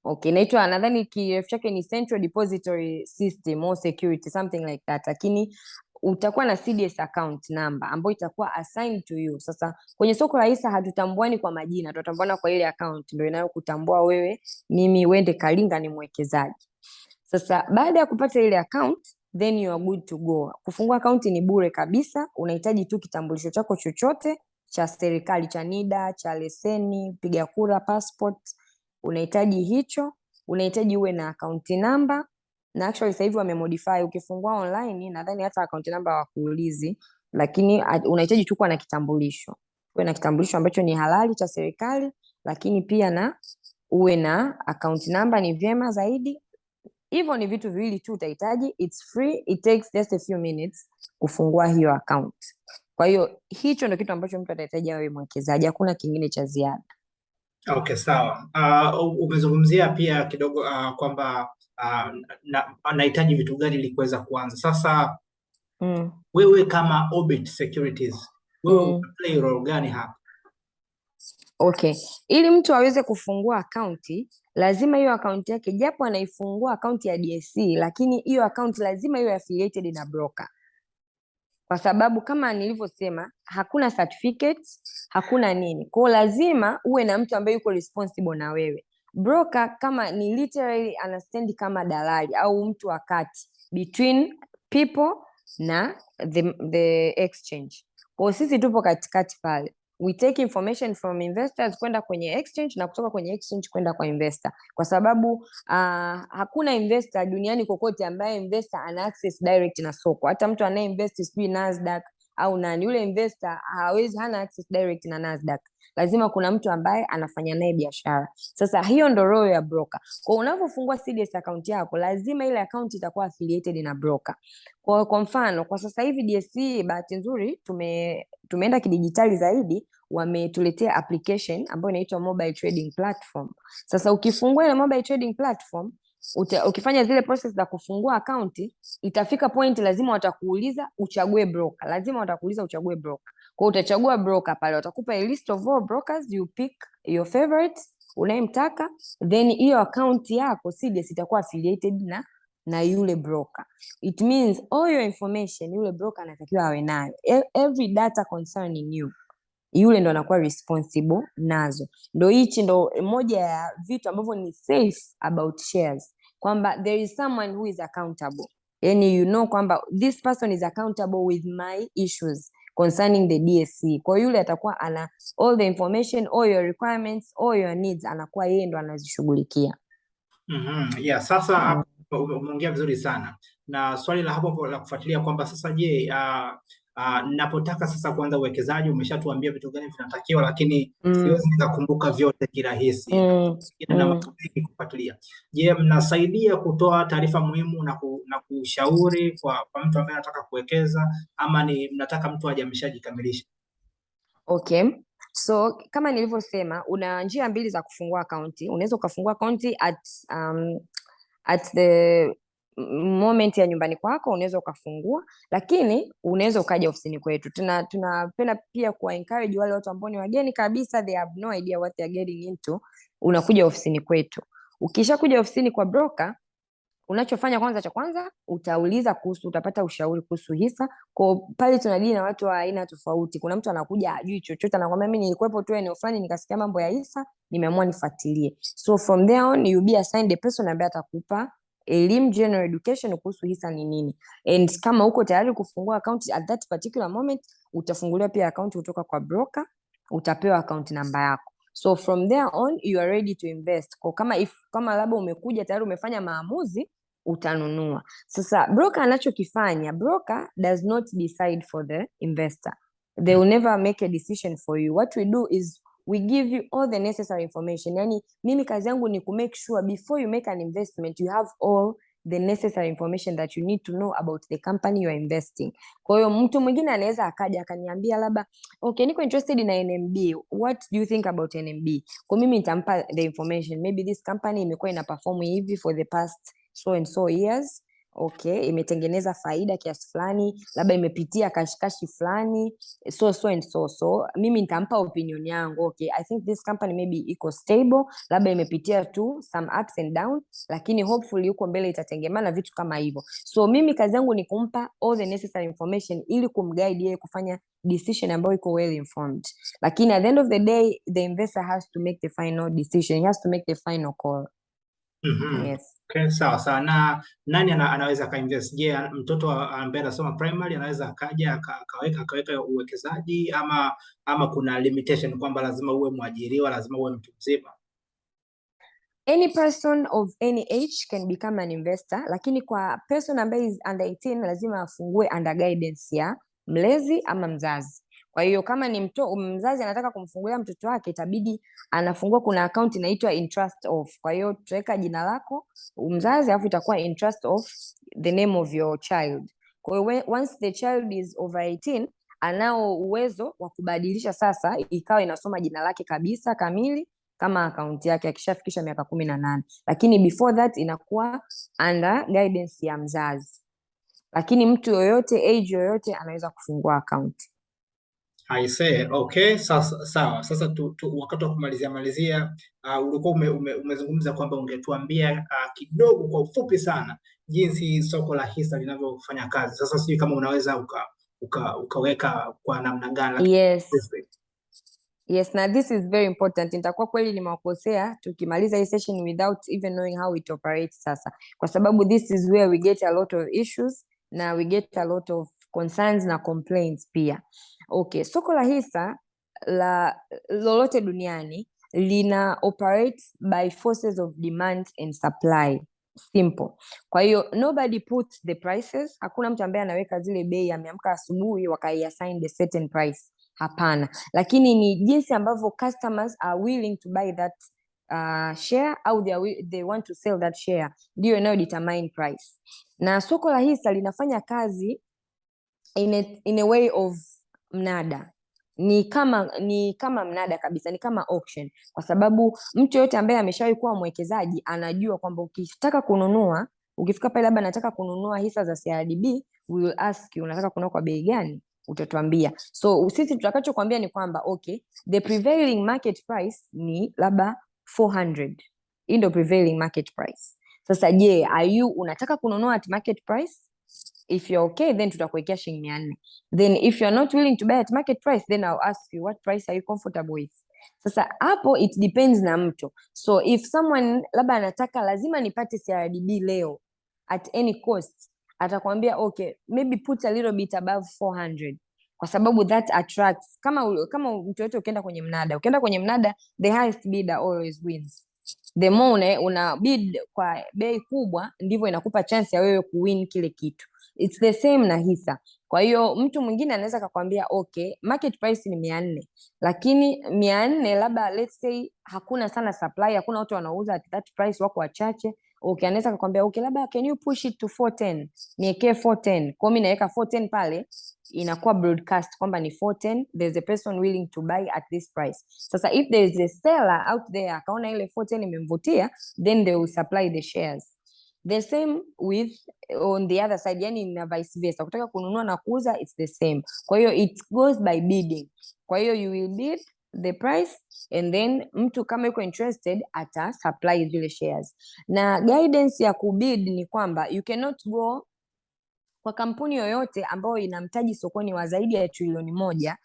Okay, inaitwa, nadhani kirefu chake ni Central Depository System or Security, something like that. Lakini utakuwa na CDS account number ambayo itakuwa assigned to you. Sasa kwenye soko la hisa hatutambuani kwa majina, tutambuana kwa ile account, ndio inayokutambua wewe, mimi Wende Kalinga ni mwekezaji. Sasa baada ya kupata ile account, then you are good to go. Kufungua account ni bure kabisa, unahitaji tu kitambulisho chako chochote cha serikali, cha NIDA, cha leseni, piga kura, passport. Unahitaji hicho, unahitaji uwe na account number, na actually sasa hivi wamemodify, ukifungua online nadhani hata account number hawakuulizi, lakini unahitaji tu kuwa na kitambulisho. Uwe na kitambulisho ambacho ni halali cha serikali, lakini pia na uwe na account number, ni vyema zaidi. Hivyo ni vitu viwili tu utahitaji. It's free, it takes just a few minutes kufungua hiyo account. Kwa hiyo hicho ndio kitu ambacho mtu atahitaji awe mwekezaji, hakuna kingine cha ziada. Okay, sawa. Umezungumzia pia kidogo kwamba nahitaji vitu gani ili kuweza kuanza. Sasa wewe kama Orbit Securities, wewe play role gani hapa? Okay. Ili mtu aweze kufungua akaunti, lazima hiyo akaunti yake, japo anaifungua akaunti ya DSC, lakini hiyo akaunti lazima iwe affiliated na broker. Kwa sababu kama nilivyosema, hakuna certificates, hakuna nini. Kwa hiyo lazima uwe na mtu ambaye yuko responsible na wewe. Broker kama ni literally understand kama dalali au mtu wa kati between people na the exchange. Kwa hiyo sisi tupo katikati pale. We take information from investors kwenda kwenye exchange na kutoka kwenye exchange kwenda kwa investor, kwa sababu hakuna investor duniani kokote ambaye investor ana access direct na soko. Hata mtu anaye invest sijui Nasdaq au nani, yule investor hana access direct na Nasdaq. Lazima kuna mtu ambaye anafanya naye biashara. Sasa hiyo ndo role ya broker. Kwa unapofungua CDS account yako, lazima ile account itakuwa affiliated na broker. Kwa mfano, kwa sasa hivi DSC bahati nzuri tumeenda kidijitali zaidi, wametuletea application ambayo inaitwa mobile trading platform. Sasa ukifungua ile mobile trading platform, ukifanya zile process za kufungua akaunti, itafika point lazima watakuuliza uchague broker. Lazima watakuuliza uchague broker. Kwa utachagua broker pale, watakupa a list of all brokers, you pick your favorite unayemtaka, then hiyo account yako CDS itakuwa affiliated na yule broker. It means all your information yule broker anatakiwa awe nayo. Every data concerning you, yule ndo anakuwa responsible nazo. Ndo hichi ndo moja ya vitu ambavyo ni safe about shares, kwamba there is someone who is accountable. Yani you know kwamba this person is accountable with my issues concerning the DSC. Kwa yule atakuwa ana all the information, all your requirements, all your needs, anakuwa yeye ndo anazishughulikia. Yeah, sasa umeongea vizuri sana, na swali la hapo la kufuatilia kwamba sasa je, ninapotaka sasa kuanza uwekezaji, umeshatuambia vitu gani vinatakiwa, lakini siwezi nikakumbuka vyote kirahisi na mambo mengi kufuatilia. Je, mnasaidia kutoa taarifa muhimu na kushauri kwa mtu ambaye anataka kuwekeza, ama ni mnataka mtu aje ameshajikamilisha? Okay. So kama nilivyosema, una njia mbili za kufungua akaunti. Unaweza ukafungua akaunti at the moment ya nyumbani kwako, unaweza ukafungua, lakini unaweza ukaja ofisini kwetu. Tunapenda pia kuwa encourage wale watu ambao ni wageni kabisa, they have no idea what they are getting into. Unakuja ofisini kwetu. Ukishakuja ofisini kwa broker, unachofanya cha kwanza utauliza utapata ushauri kuhusu hisa. Kwa pale tunadili na watu wa aina tofauti. Kuna mtu anakuja hajui chochote, anakuambia mimi nilikuwepo tu eneo fulani nikasikia mambo ya hisa, nimeamua nifuatilie. So from there on you be assigned a person ambaye atakupa elimu, general education kuhusu hisa ni nini. And kama uko tayari kufungua account at that particular moment, utafunguliwa pia account kutoka kwa broker, utapewa account namba yako. So from there on you are ready to invest. Kwa kama labda umekuja tayari umefanya maamuzi, utanunua. Sasa broker anachokifanya, broker does not decide for the investor. They will never make a decision for you. What we do is we give you all the necessary information. Yani mimi kazi yangu ni ku make sure before you make an investment you have all the necessary information that you need to know about the company you are investing. Kwa hiyo mtu mwingine anaweza akaja akaniambia labda okay, niko interested in NMB, what do you think about NMB? Kwa mimi nitampa the information, maybe this company imekuwa ina perform hivi for the past so and so years. Okay, imetengeneza faida kiasi fulani, labda imepitia kashikashi fulani, so and so. Mimi nitampa opinion yangu. Okay, I think this company maybe iko stable, labda imepitia tu some ups and downs, lakini hopefully huko mbele itatengemana, vitu kama hivyo. So mimi kazi yangu ni kumpa all the necessary information ili kumguide yeye kufanya decision ambayo iko well informed. Lakini at the end of the day the investor has to make the final decision, he has to make the final call. Yes. Okay, sawa. Na nani anaweza kainvest? Je, mtoto ambaye anasoma primary anaweza akaja akaweka uwekezaji, ama kuna limitation kwamba lazima uwe mwajiriwa, lazima uwe mtu mzima? Any person of any age can become an investor, lakini kwa person ambaye is under 18 lazima afungue under guidance ya mlezi ama mzazi. Kwa hiyo kama ni mzazi anataka kumfungulia mtoto wake, itabidi anafungua, kuna account inaitwa in trust of. Kwa hiyo tutaweka jina lako mzazi, alafu itakuwa in trust of the name of your child. Kwa hiyo once the child is over 18, anao uwezo wa kubadilisha sasa ikawa inasoma jina lake kabisa kamili kama akaunti yake akishafikisha miaka 18, lakini before that inakuwa under guidance ya mzazi. Lakini mtu yoyote age yoyote anaweza kufungua akaunti. I say, okay, sasa sawa. Sasa wakati wa kumalizia ulikuwa umezungumza kwamba ungetuambia kidogo kwa ufupi sana jinsi soko la hisa linavyofanya kazi. Sasa sijui kama unaweza ukaweka kwa namna gani. Yes. Yes, na this is very important. Nitakuwa kweli nimewakosea tukimaliza hii session without even knowing how it operates sasa, kwa sababu this is where we get a lot of issues na we get a lot of concerns na complaints pia. Okay, soko la hisa la lolote duniani lina operate by forces of demand and supply. Simple. Kwa hiyo nobody puts the prices. Hakuna mtu ambaye anaweka zile bei, ameamka asubuhi wakaiassign the certain price. Hapana, lakini ni jinsi ambavyo customers are willing to buy that share au they want to sell that share ndio inayo determine price. Na soko la hisa linafanya kazi in a way of mnada. Ni kama mnada kabisa, ni kama auction, kwa sababu mtu yote ambaye ameshawahi kuwa mwekezaji anajua kwamba ukitaka kununua, ukifika pale labda nataka kununua hisa za CRDB, we will ask you unataka kununua kwa bei gani, utatuambia. So sisi tutakachokuambia ni kwamba okay, the prevailing market price ni labda 400. Hii ndio prevailing market price. Sasa je, unataka kununua at market price? If you're okay, then tutakuwekea shilingi 400. Then if you're not willing to buy at market price, then I'll ask you what price are you comfortable with. Sasa hapo it depends na mtu. So if someone labda anataka lazima nipate CRDB leo at any cost, atakwambia okay, maybe put a little bit above 400, kwa sababu that attracts. Kama mtu yote ukienda kwenye mnada, the highest bidder always wins. The more una bid kwa bei kubwa, ndivyo inakupa chance ya wewe kuwin kile kitu. It's the same na hisa. Kwa hiyo mtu mwingine anaweza akakwambia okay, market price ni 400, lakini 400 labda let's say hakuna sana supply, hakuna watu wanauza at that price, wako wachache. Okay, anaweza akakwambia okay, labda can you push it to 410, niwekee 410. Kwa mimi naweka 410 pale, inakuwa broadcast kwamba ni 410, there's a person willing to buy at this price. Sasa if there is a seller out there akaona ile 410 imemvutia, then they will supply the shares. The same with on the other side, yani na vice versa. Kutaka kununua na kuuza, it's the same. Kwa hiyo it goes by bidding. Kwa hiyo you will bid the price and then mtu kama yuko interested ata supply zile shares. Na guidance ya kubid ni kwamba you cannot go kwa kampuni yoyote ambayo ina mtaji sokoni wa zaidi ya trilioni 1,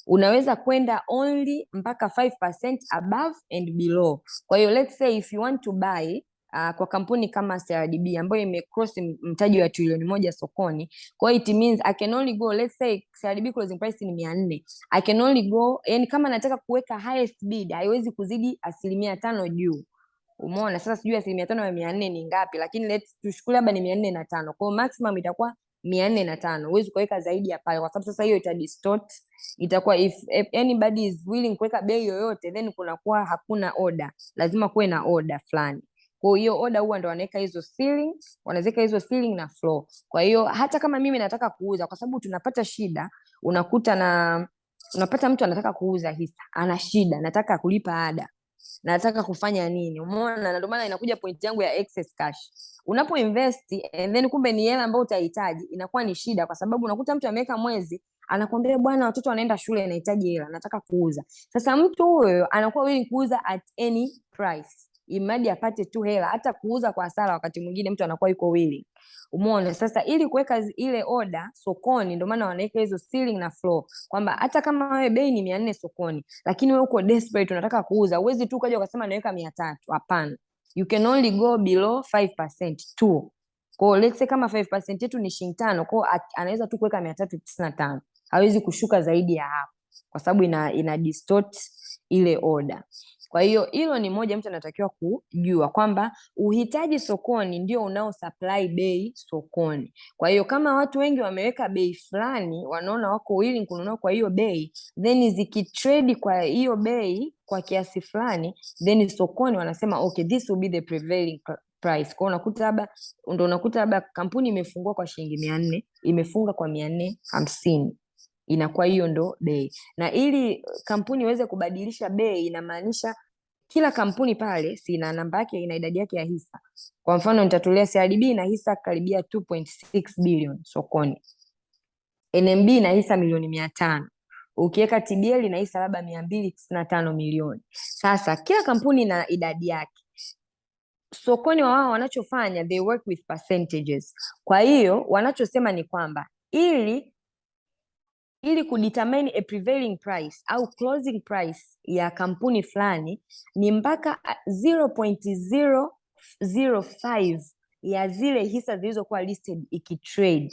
unaweza kwenda only mpaka 5% above and below. Kwa hiyo let's say if you want to buy kwa kampuni kama CRDB ambayo imecross mtaji wa trilioni 1 sokoni, kwa hiyo it means I can only go, let's say CRDB closing price ni 400, I can only go, yani kama nataka kuweka highest bid haiwezi kuzidi 5% juu. Umeona? Sasa sijui 5% ya 400 ni ngapi, lakini let's tushukuru labda ni 405. Kwa hiyo maximum itakuwa 405. Huwezi kuweka zaidi ya pale, kwa sababu sasa hiyo ita distort. Itakuwa if anybody is willing kuweka bei yoyote, then kunakuwa hakuna order. Lazima kuwe na order fulani. Kwa hiyo order huwa ndo wanaweka hizo ceiling, wanaweka hizo ceiling na floor. Kwa hiyo hata kama mimi nataka kuuza, kwa sababu tunapata shida, unapata mtu anataka kuuza hisa, ana shida, nataka kulipa ada, nataka kufanya nini, umeona? Na ndio maana inakuja point yangu ya excess cash. Unapo invest and then kumbe ni hela ambayo utahitaji, inakuwa ni shida, kwa sababu unakuta mtu ameweka mwezi, anakuambia bwana, watoto wanaenda shule, nahitaji hela, nataka kuuza. Sasa mtu huyo anakuwa willing kuuza at any price, imadi apate tu hela. Hata kuuza kwa hasara wakati mwingine mtu anakuwa yuko willing. Umeona? Sasa ili kuweka ile order sokoni, ndio maana wanaweka hizo ceiling na floor, kwamba hata kama wewe bei ni 400 sokoni, lakini wewe uko desperate unataka kuuza, uwezi tu ukaja ukasema naweka 300. Hapana, you can only go below 5% tu. Kwa let's say kama 5% yetu ni shilingi 5, kwa anaweza tu kuweka 395, hawezi kushuka zaidi ya hapo, kwa sababu ina distort ile order. Kwa hiyo hilo ni moja mtu anatakiwa kujua kwamba uhitaji sokoni ndio unao supply bei sokoni. Kwa hiyo kama watu wengi wameweka bei fulani, wanaona wako willing kununua kwa hiyo bei, then zikitrade kwa hiyo bei kwa kiasi fulani, then sokoni wanasema okay, this will be the prevailing price. Kwa unakuta labda kampuni imefungua kwa shilingi 400, imefunga kwa 450. Inakuwa hiyo ndo bei. Na ili kampuni iweze kubadilisha bei, inamaanisha kila kampuni pale ina namba yake, ina idadi yake ya hisa. Kwa mfano nitatolea CRDB na hisa karibia 2.6 billion sokoni. NMB na hisa milioni 500. ukiweka TBL na hisa labda 295 milioni. Sasa kila kampuni na idadi yake. Sokoni wao wanachofanya, they work with percentages. Kwa hiyo wanachosema ni kwamba ili kudetermine a prevailing price au closing price ya kampuni fulani ni mpaka 0.005 ya zile hisa zilizokuwa listed ikitrade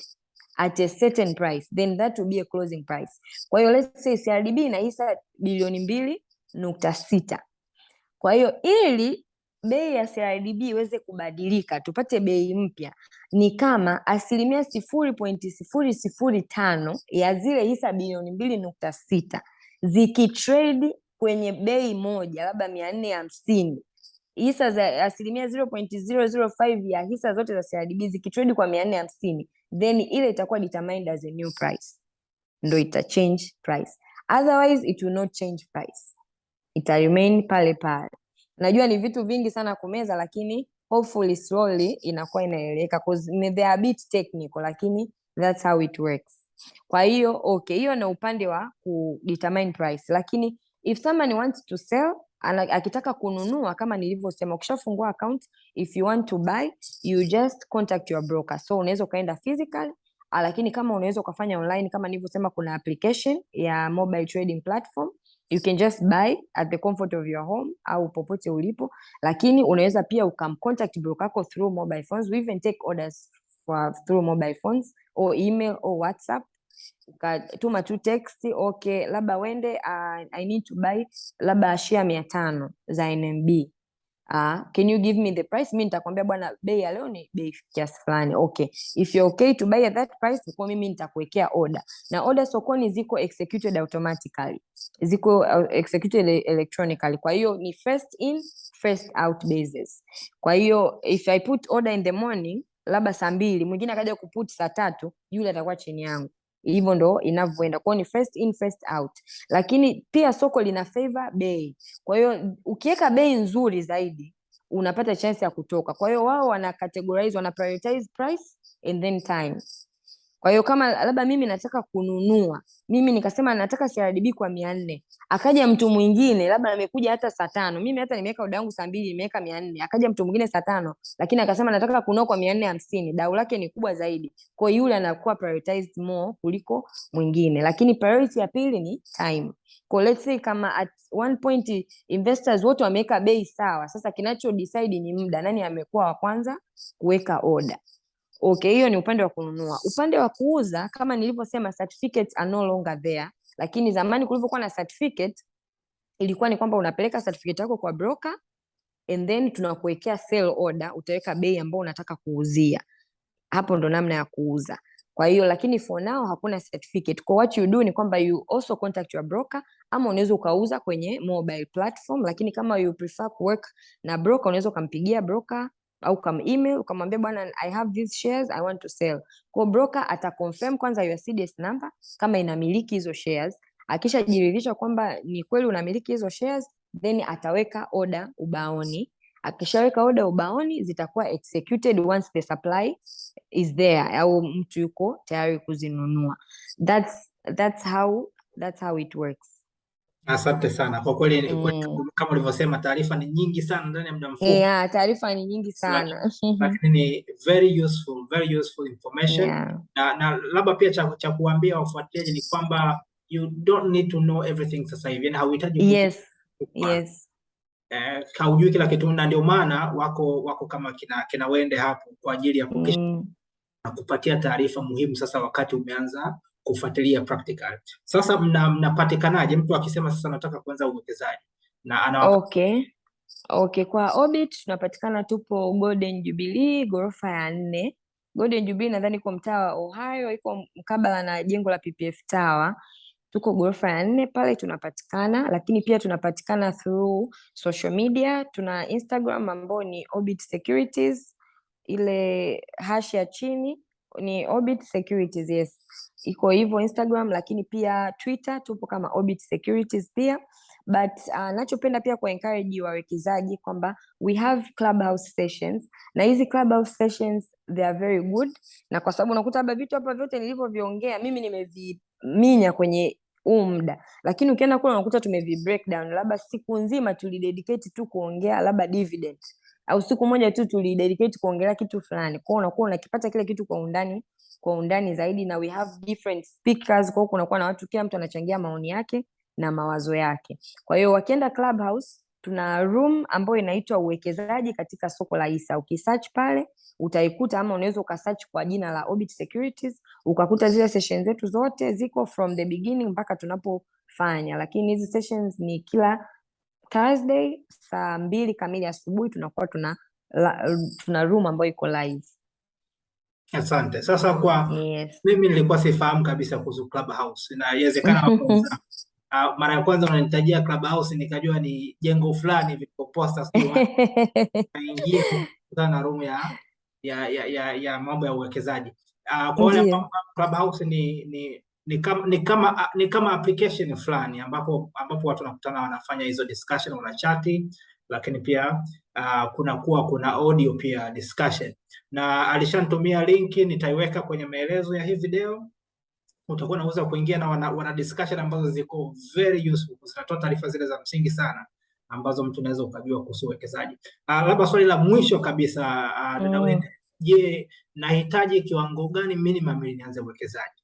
at a certain price, then that will be a closing price. Kwa hiyo let's say CRDB ina hisa bilioni 2.6. Kwa hiyo ili bei ya CRDB iweze kubadilika, tupate bei mpya, ni kama 0.005 ya zile hisa bilioni 2.6 zikitrade kwenye bei moja, labda 450. Hisa za 0.005 ya hisa zote za CRDB zikitrade kwa 450, then ile itakuwa determined as a new price, ndo ita change price. Otherwise it will not change price, ita remain pale pale. Najua ni vitu vingi sana kumeza, lakini hopefully slowly inakuwa inaeleweka, cause they are a bit technical, lakini that's how it works. Kwa hiyo okay, hiyo na upande wa ku determine price, lakini if someone wants to sell, akitaka kununua, kama nilivyosema, ukishafungua account, if you want to buy, you just contact your broker. So unaweza ukaenda physical, lakini kama unaweza ukafanya online, kama nilivyosema, kuna application ya mobile trading platform, you can just buy at the comfort of your home au popote ulipo, lakini unaweza pia ukamcontact broker yako through mobile phones. We even take orders through mobile phones or email or WhatsApp. Ukatuma tu text, okay, labda Wende, I need to buy labda share 500 za NMB. Can you give me the price? Mimi nitakwambia bwana, bei ya leo ni bei kiasi fulani. Okay, if you're okay to buy at that price, kwa mimi nitakuwekea order. Na order sokoni ziko executed automatically, ziko executed electronically. Kwa hiyo ni first in first out basis. Kwa hiyo if I put order in the morning, labda saa 2, mwingine akaja kuput saa 3, yule atakuwa chini yangu. Hivyo ndo inavyoenda. Kwa ni first in first out, lakini pia soko lina favor bei. Kwa hiyo ukiweka bei nzuri zaidi unapata chance ya kutoka. Kwa hiyo wao wana categorize, wana prioritize price and then time. Kwa hiyo kama labda mimi nataka kununua, mimi nikasema nataka CRDB kwa 400, akaja mtu mwingine labda amekuja hata saa 5, mimi hata nimeweka order yangu saa 2, nimeweka 400, akaja mtu mwingine saa 5, lakini akasema nataka kununua kwa 450, dau lake ni kubwa zaidi, kwa hiyo yule anakuwa prioritized more kuliko mwingine. Lakini priority ya pili ni time. Kwa let's say kama at one point investors wote wameweka bei sawa, sasa kinacho decide ni muda, nani amekuwa wa kwanza kuweka order. Okay, hiyo ni upande wa kununua. Upande wa kuuza, kama nilivyosema, certificates are no longer there. Lakini zamani kulivyokuwa na certificate, ilikuwa ni kwamba unapeleka certificate yako kwa broker and then tunakuwekea sell order, utaweka bei ambayo unataka kuuzia. Hapo ndo namna ya kuuza. Kwa hiyo lakini for now hakuna certificate. Kwa what you do ni kwamba you also contact your broker, ama unaweza ukauza kwenye mobile platform, lakini kama you prefer work na broker, unaweza kumpigia broker au kama email ukamwambia bwana, I have these shares, I want to sell. Kwa broker ataconfirm kwanza your CDS number kama inamiliki hizo shares. Akishajiridhisha kwamba ni kweli unamiliki hizo shares, then ataweka order ubaoni. Akishaweka order ubaoni, zitakuwa executed once the supply is there, au mtu yuko tayari kuzinunua. That's how it works. Asante sana kwa kweli. Kama ulivyosema, taarifa ni nyingi sana ndani ya muda mfupi. Yeah, taarifa ni nyingi sana. Lakini ni very useful information. Yeah. Na labda pia cha kuambia wafuatiliaji ni kwamba you don't need to know everything sasa hivi. Yani hauhitaji Yes. Haujui kila kitu, na ndio maana wako kama kina Wende hapo kwa ajili ya na kupatia taarifa muhimu sasa wakati umeanza kufuatilia practical. Sasa mnapatikanaje mtu akisema sasa nataka kuanza uwekezaji na Okay, kwa Orbit tunapatikana, tupo Golden Jubilee ghorofa ya 4. Golden Jubilee nadhani kwa mtaa wa Ohio, iko mkabala na jengo la PPF Tower. Tuko ghorofa ya 4 pale tunapatikana, lakini pia tunapatikana through social media. Tuna Instagram ambao ni Orbit Securities, ile hash ya chini ni Orbit Securities, yes, iko hivyo Instagram, lakini pia Twitter tupo kama Orbit Securities pia. But nachopenda pia kwa encourage wawekezaji kwamba we have clubhouse sessions, na hizi clubhouse sessions they are very good, na kwa sababu unakuta labda vitu hapa vyote nilivyoviongea mimi nimeviminya kwenye muda. Lakini ukienda kule unakuta breakdown, labda siku nzima tulidedicate tu kuongea labda dividend, au siku moja tu tulidedicate kuongelea kitu fulani. Kwa hiyo unakuwa unakipata kile kitu kwa undani zaidi, na we have different speakers. Kwa hiyo kunakuwa na watu, kila mtu anachangia maoni yake na mawazo yake. Kwa hiyo wakienda Clubhouse, tuna room ambayo inaitwa uwekezaji katika soko la hisa. Ukisearch pale utaikuta, ama unaweza ukasearch kwa jina la Orbit Securities, ukakuta zile sessions zetu zote ziko from the beginning mpaka tunapofanya. Lakini hizi sessions ni kila Thursday saa 2 kamili asubuhi, tunakuwa tuna room ambayo iko live. Asante. Sasa Yes. Mimi nilikuwa sifahamu kabisa kuhusu Clubhouse, na inawezekana mara ya kwanza unanitajia Clubhouse nikajua ni jengo fulani hivi kwa posta, sio naingia na room ya mambo ya uwekezaji. Kwa wale ambao Clubhouse ni kama application fulani ambapo watu wanakutana, wanafanya hizo discussion, wanachati, lakini pia kuna audio pia discussion, na alishanitumia linki, nitaiweka kwenye maelezo ya hii video. Utakuwa unaweza kuingia na wana discussion ambazo ziko very useful, zinatoa taarifa zile za msingi sana ambazo mtu anaweza ukajua kuhusu uwekezaji. Labda swali la mwisho kabisa, dada Wende, je, nahitaji kiwango gani minimum ili nianze uwekezaji?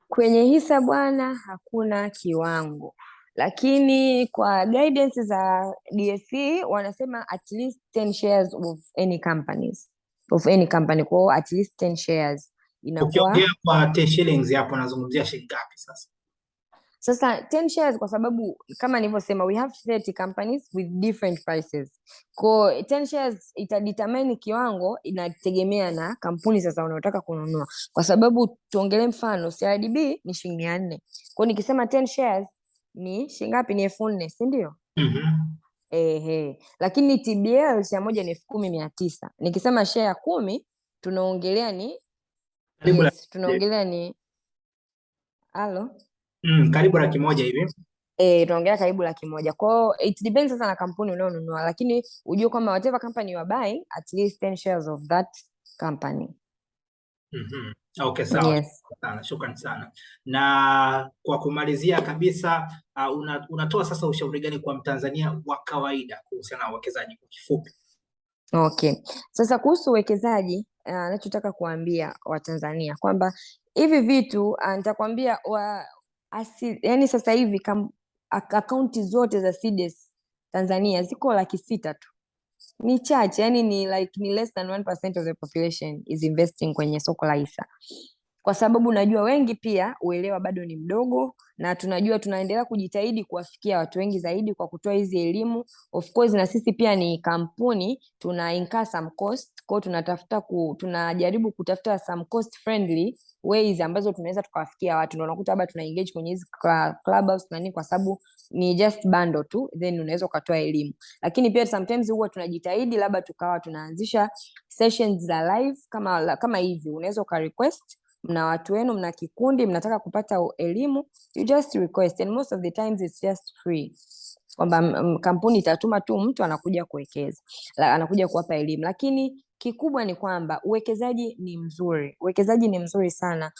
Kwenye hisa bwana, hakuna kiwango, lakini kwa guidance za DSE wanasema at least 10 shares of any company. Kwa hiyo at least 10 shares inakuwa. Ukiongea kwa 10 shillings hapo nazungumzia shilingi ngapi sasa? Sasa 10 shares, kwa sababu kama nilivyosema, we have 30 companies with different prices. Kwa 10 shares itadetermine kiwango, inategemea na kampuni sasa unayotaka kununua. Kwa sababu tuongelee mfano CRDB ni shilingi 400. Kwa nikisema 10 shares ni shilingi ngapi? Ni 4000, si ndio? Lakini TBL share moja ni 10900. Nikisema share 10 tunaongelea ni halo, karibu 100,000 hivi. Tunaongea karibu 100,000. Kwa hiyo it depends sasa na kampuni unayonunua, lakini ujue kwamba whatever company you are buying, at least 10 shares of that company. Okay, sawa. Yes. Shukrani sana. Na kwa kumalizia kabisa, unatoa sasa ushauri gani kwa Mtanzania wa kawaida kuhusiana na uwekezaji kwa kifupi? Okay. Sasa kuhusu uwekezaji, nachotaka kuambia Watanzania kwamba hivi vitu nitakwambia yani sasa hivi akaunti zote za CDS Tanzania ziko 600,000 tu. Ni chache, yani ni less than 1% of the population is investing kwenye soko la hisa. Kwa sababu najua wengi pia uelewa bado ni mdogo, na tunajua tunaendelea kujitahidi kuwafikia watu wengi zaidi kwa kutoa hizi elimu. Of course na sisi pia ni kampuni, tuna incur some cost. Kwa tunajaribu kutafuta some cost friendly ways ambazo tunaweza tukawafikia watu. Ndio unakuta labda tuna engage kwenye hizi clubhouse na nini, kwa sababu ni just bundle tu, then unaweza ukatoa elimu. Lakini pia sometimes huwa tunajitahidi labda tukawa tunaanzisha sessions za live kama hivi. Unaweza uka request, mna watu wenu, mna kikundi, mnataka kupata elimu, you just request, and most of the times it's just free, kwamba kampuni itatuma tu mtu anakuja kuwekeza, anakuja kuwapa elimu. Lakini kikubwa ni kwamba uwekezaji ni mzuri sana.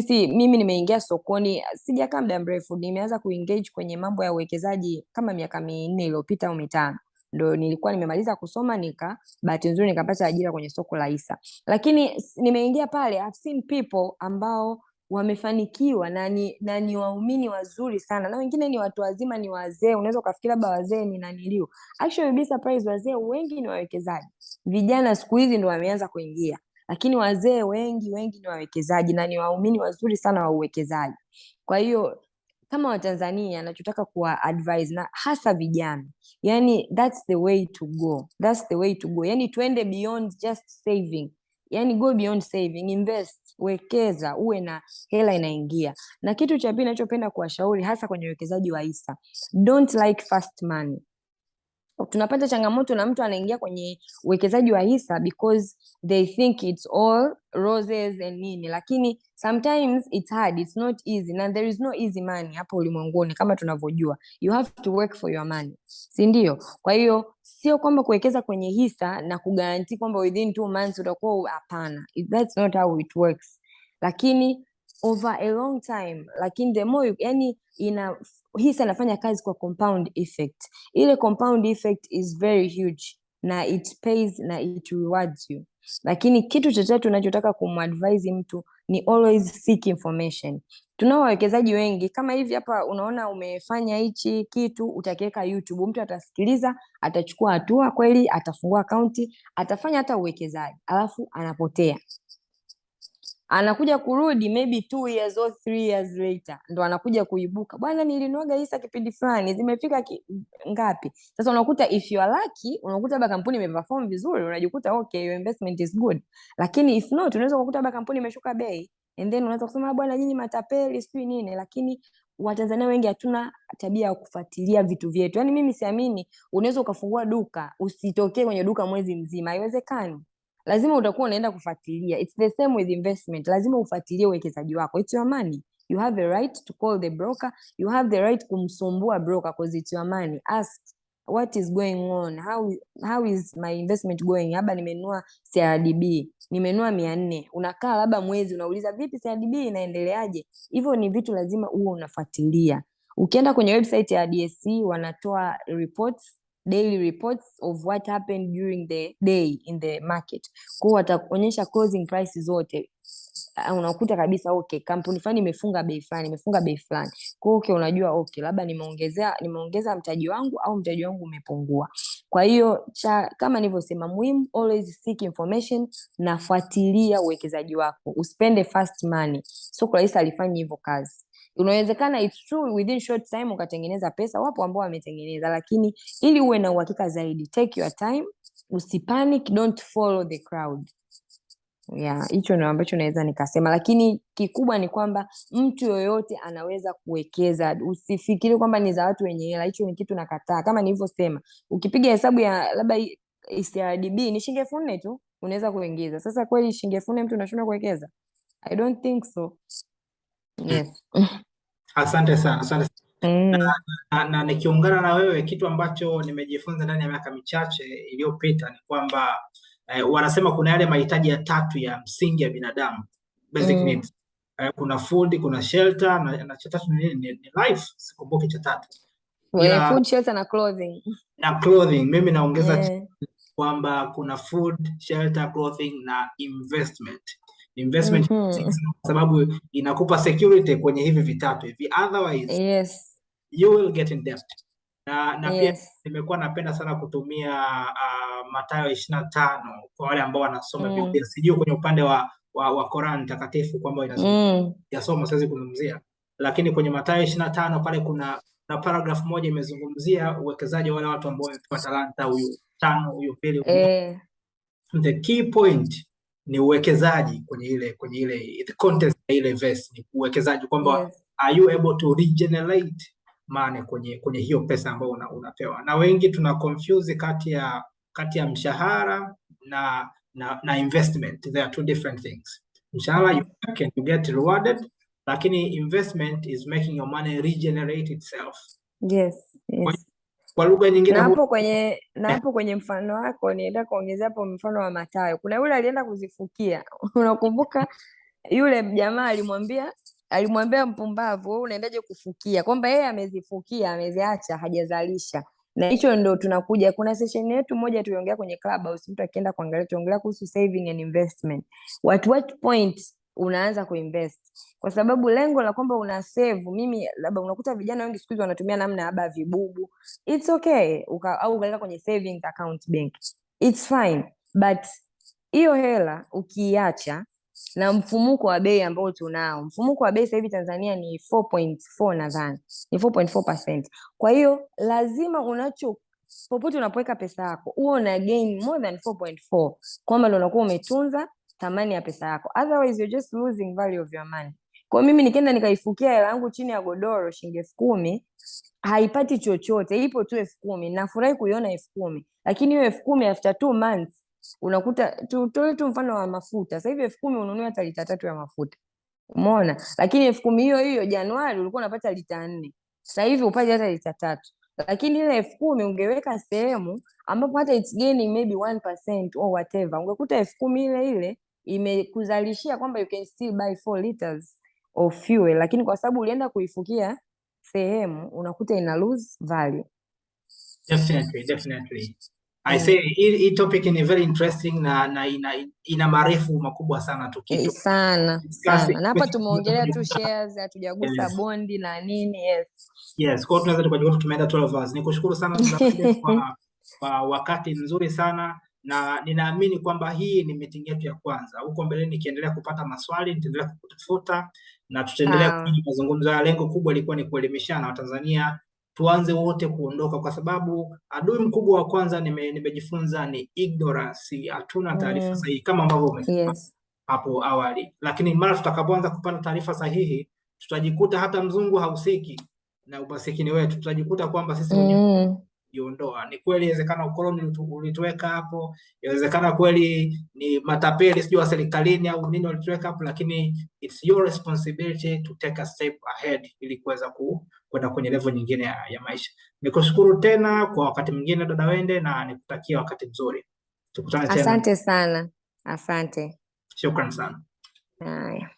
Mimi nimeingia sokoni, sijakaa muda mrefu, nimeanza kuengage kwenye mambo ya uwekezaji kama miaka 4 iliyopita au 5. Ndo nilikuwa nimemaliza kusoma, bahati nzuri nikapata ajira kwenye soko la hisa. Lakini nimeingia pale, I've seen people ambao wamefanikiwa na ni waumini wazuri sana, na wengine ni watu wazima, ni wazee. Unaweza ukafikiri labda wazee ni naniliu, actually be surprised, wazee wengi ni wawekezaji. Vijana siku hizi ndo wameanza kuingia, lakini wazee wengi ni wawekezaji na ni waumini wazuri sana wa uwekezaji. Kwa hiyo kama Watanzania nachotaka kuwa advise, na hasa vijana, yani that's the way to go. Yani tuende beyond just saving, yani go beyond saving, invest, wekeza, uwe na hela inaingia. Na kitu cha pili nachopenda kuwashauri hasa kwenye uwekezaji wa hisa, don't like fast money. Tunapata changamoto na mtu anaingia kwenye uwekezaji wa hisa because they think it's all roses and nini, lakini sometimes it's hard, it's not easy, and there is no easy money hapo ulimwenguni. Kama tunavyojua, you have to work for your money, si ndio? Kwa hiyo sio kwamba kuwekeza kwenye hisa na kugarantii kwamba within 2 months utakuwa, hapana, that's not how it works. Lakini over a long time, lakini the more yani hisa inafanya kazi kwa compound effect. Ile compound effect is very huge na it pays na it rewards you. Lakini kitu chochote tunachotaka kumadvise mtu ni always seek information. Tunao wawekezaji wengi kama hivi hapa, unaona umefanya hichi kitu, utakiweka YouTube, mtu atasikiliza, atachukua hatua, kweli atafungua akaunti, atafanya hata uwekezaji, alafu anapotea. Anakuja kurudi maybe 2 years or 3 years later, ndo anakuja kuibuka, bwana nilinuaga hisa kipindi fulani, zimefika ngapi? Sasa unakuta if you are lucky, unakuta baba kampuni imeperform vizuri, unajikuta okay, your investment is good. Lakini if not, unaweza kukuta baba kampuni imeshuka bei, and then unaweza kusema bwana nyinyi matapeli sijui nini. Lakini Watanzania wengi hatuna tabia ya kufuatilia vitu vyetu. Yani mimi siamini unaweza ukafungua duka usitokee kwenye duka mwezi mzima, haiwezekani. Lazima utakuwa unaenda kufuatilia. It's the same with investment. Lazima ufuatilie uwekezaji wako. It's your money. You have the right to call the broker. You have the right kumsumbua broker because it's your money. Ask what is going on. How is my investment going? Labda nimenunua CRDB, nimenunua 400. Unakaa labda mwezi unauliza vipi CRDB inaendeleaje? Hivyo ni vitu lazima uwe unafuatilia. Ukienda kwenye website ya DSE wanatoa reports, daily reports of what happened during the day in the market. Kwa wataonyesha closing prices zote. Unakuta kabisa okay, kampuni fulani imefunga bei fulani, imefunga bei fulani. Kwa hiyo okay, unajua okay, labda nimeongeza mtaji wangu au mtaji wangu umepungua. Kwa hiyo kama nilivyosema, muhimu always seek information na fuatilia uwekezaji wako. Usipende fast money. Soko la hisa alifanyi hivyo kazi. Unawezekana it's true within short time ukatengeneza pesa, wapo ambao wametengeneza, lakini ili uwe na uhakika zaidi, take your time, usipanic, don't follow the crowd. Yeah, hicho ndio ambacho naweza nikasema, lakini kikubwa ni kwamba mtu yoyote anaweza kuwekeza. Usifikiri kwamba ni za watu wenye hela, hicho ni kitu nakataa. Kama nilivyosema, ukipiga hesabu ya labda CRDB ni shilingi 4,000 tu unaweza kuingiza. Sasa kweli shilingi 4,000 mtu anashindwa kuwekeza? I don't think so. Yes. Asante sana. Na nikiungana na wewe, kitu ambacho nimejifunza ndani ya miaka michache iliyopita ni kwamba wanasema kuna yale mahitaji ya 3 ya msingi ya binadamu, basic needs. Kuna food, kuna shelter na cha 3 ni life, sikumbuki cha 3. Ila food, shelter na clothing. Na clothing mimi naongeza kwamba kuna food, shelter, clothing na investment. Investment kwa sababu inakupa security kwenye hivi vitatu hivi, otherwise yes, you will get in debt. Na pia nimekuwa napenda sana kutumia Mathayo 25 kwa wale ambao wanasoma Biblia. Sijui kwenye upande wa Qur'an takatifu kwamba inasoma siwezi kuzungumzia, lakini kwenye Mathayo 25 pale kuna na paragraph moja imezungumzia uwekezaji wa wale watu ambao wamepewa talanta, huyu 5 huyu 2. The key point ni uwekezaji kwenye ile the context ya ile verse ni uwekezaji kwamba are you able to regenerate money kwenye hiyo pesa ambayo unapewa. Na wengi tuna confuse kati ya mshahara na investment. They are 2 different things. Mshahara you get rewarded, lakini investment is making your money regenerate itself. Yes. Kwa lugha nyingine na hapo kwenye mfano wako nienda kuongezea hapo mfano wa Mathayo. Kuna yule alienda kuzifukia. Unakumbuka yule jamaa alimwambia mpumbavu, wewe unaendaje kufukia? Kwamba yeye amezifukia, ameziacha, hajazalisha. Na hicho ndo tunakuja. Kuna session yetu moja tuliongea kwenye Clubhouse, mtu akienda kuangalia, tuongelea kuhusu saving and investment. What point unaanza kuinvest? Kwa sababu lengo la kwamba una save, mimi labda unakuta vijana wengi siku hizi wanatumia namna labda vibubu. It's okay. Au ukaenda kwenye savings account bank. It's fine. But hiyo hela ukiacha na mfumuko wa bei ambao tunao. Mfumuko wa bei sasa hivi Tanzania ni 4.4 nadhani. Ni 4.4%. Kwa hiyo lazima popote unapoweka pesa yako uwe una gain more than 4.4, kwamba ndio unakuwa umetunza thamani ya pesa yako. Otherwise you're just losing value of your money. Kwa mimi nikienda nikaifukia hela yangu chini ya godoro shilingi 10,000, haipati chochote, ipo tu 10,000. Nafurahi kuiona 10,000, lakini hiyo 10,000 after 2 months unakuta tutoe tu mfano wa mafuta. Sasa hivi 10,000 ununua hata lita 3 ya mafuta. Umeona? Lakini 10,000 hiyo Januari ulikuwa unapata lita 4. Sasa hivi upate hata lita 3. Lakini ile 10,000 ungeweka sehemu ambapo hata it's gaining maybe 1% or whatever. Ungekuta 10,000 ile imekuzalishia kwamba you can still buy 4 liters of fuel, lakini kwa sababu ulienda kuifukia sehemu unakuta ina lose value. Definitely. I say hii topic ni very interesting na ina marefu makubwa sana tukito. Sana. Na hapa tumeongelea tu shares, hatujagusa bondi na nini. Yes, kwa tunaweza tukajikuta tumeenda 12 hours. Nikushukuru sana dada kwa wakati mzuri sana, na ninaamini kwamba hii ni meeting yetu ya kwanza. Huko mbeleni nikiendelea kupata maswali, nitaendelea kukutafuta na tutaendelea kufanya mazungumzo. Ya lengo kubwa ilikuwa ni kuelimishana Watanzania, tuanze wote kuondoka, kwa sababu adui mkubwa wa kwanza nimejifunza ni ignorance. Hatuna taarifa sahihi kama ambavyo umesema hapo awali, lakini mara tutakapoanza kupata taarifa sahihi tutajikuta hata mzungu hausiki na umasikini wetu, tutajikuta kwamba sisi wenyewe jiondoa. Ni kweli inawezekana ukoloni ulituweka hapo, inawezekana kweli ni matapeli sijui wa serikalini au nini walituweka hapo, lakini it's your responsibility to take a step ahead ili kuweza kwenda kwenye level nyingine ya maisha. Nikushukuru tena kwa wakati mwingine dada Wende, na nikutakia wakati mzuri. Tukutane tena. Asante sana. Asante. Shukrani sana. Haya.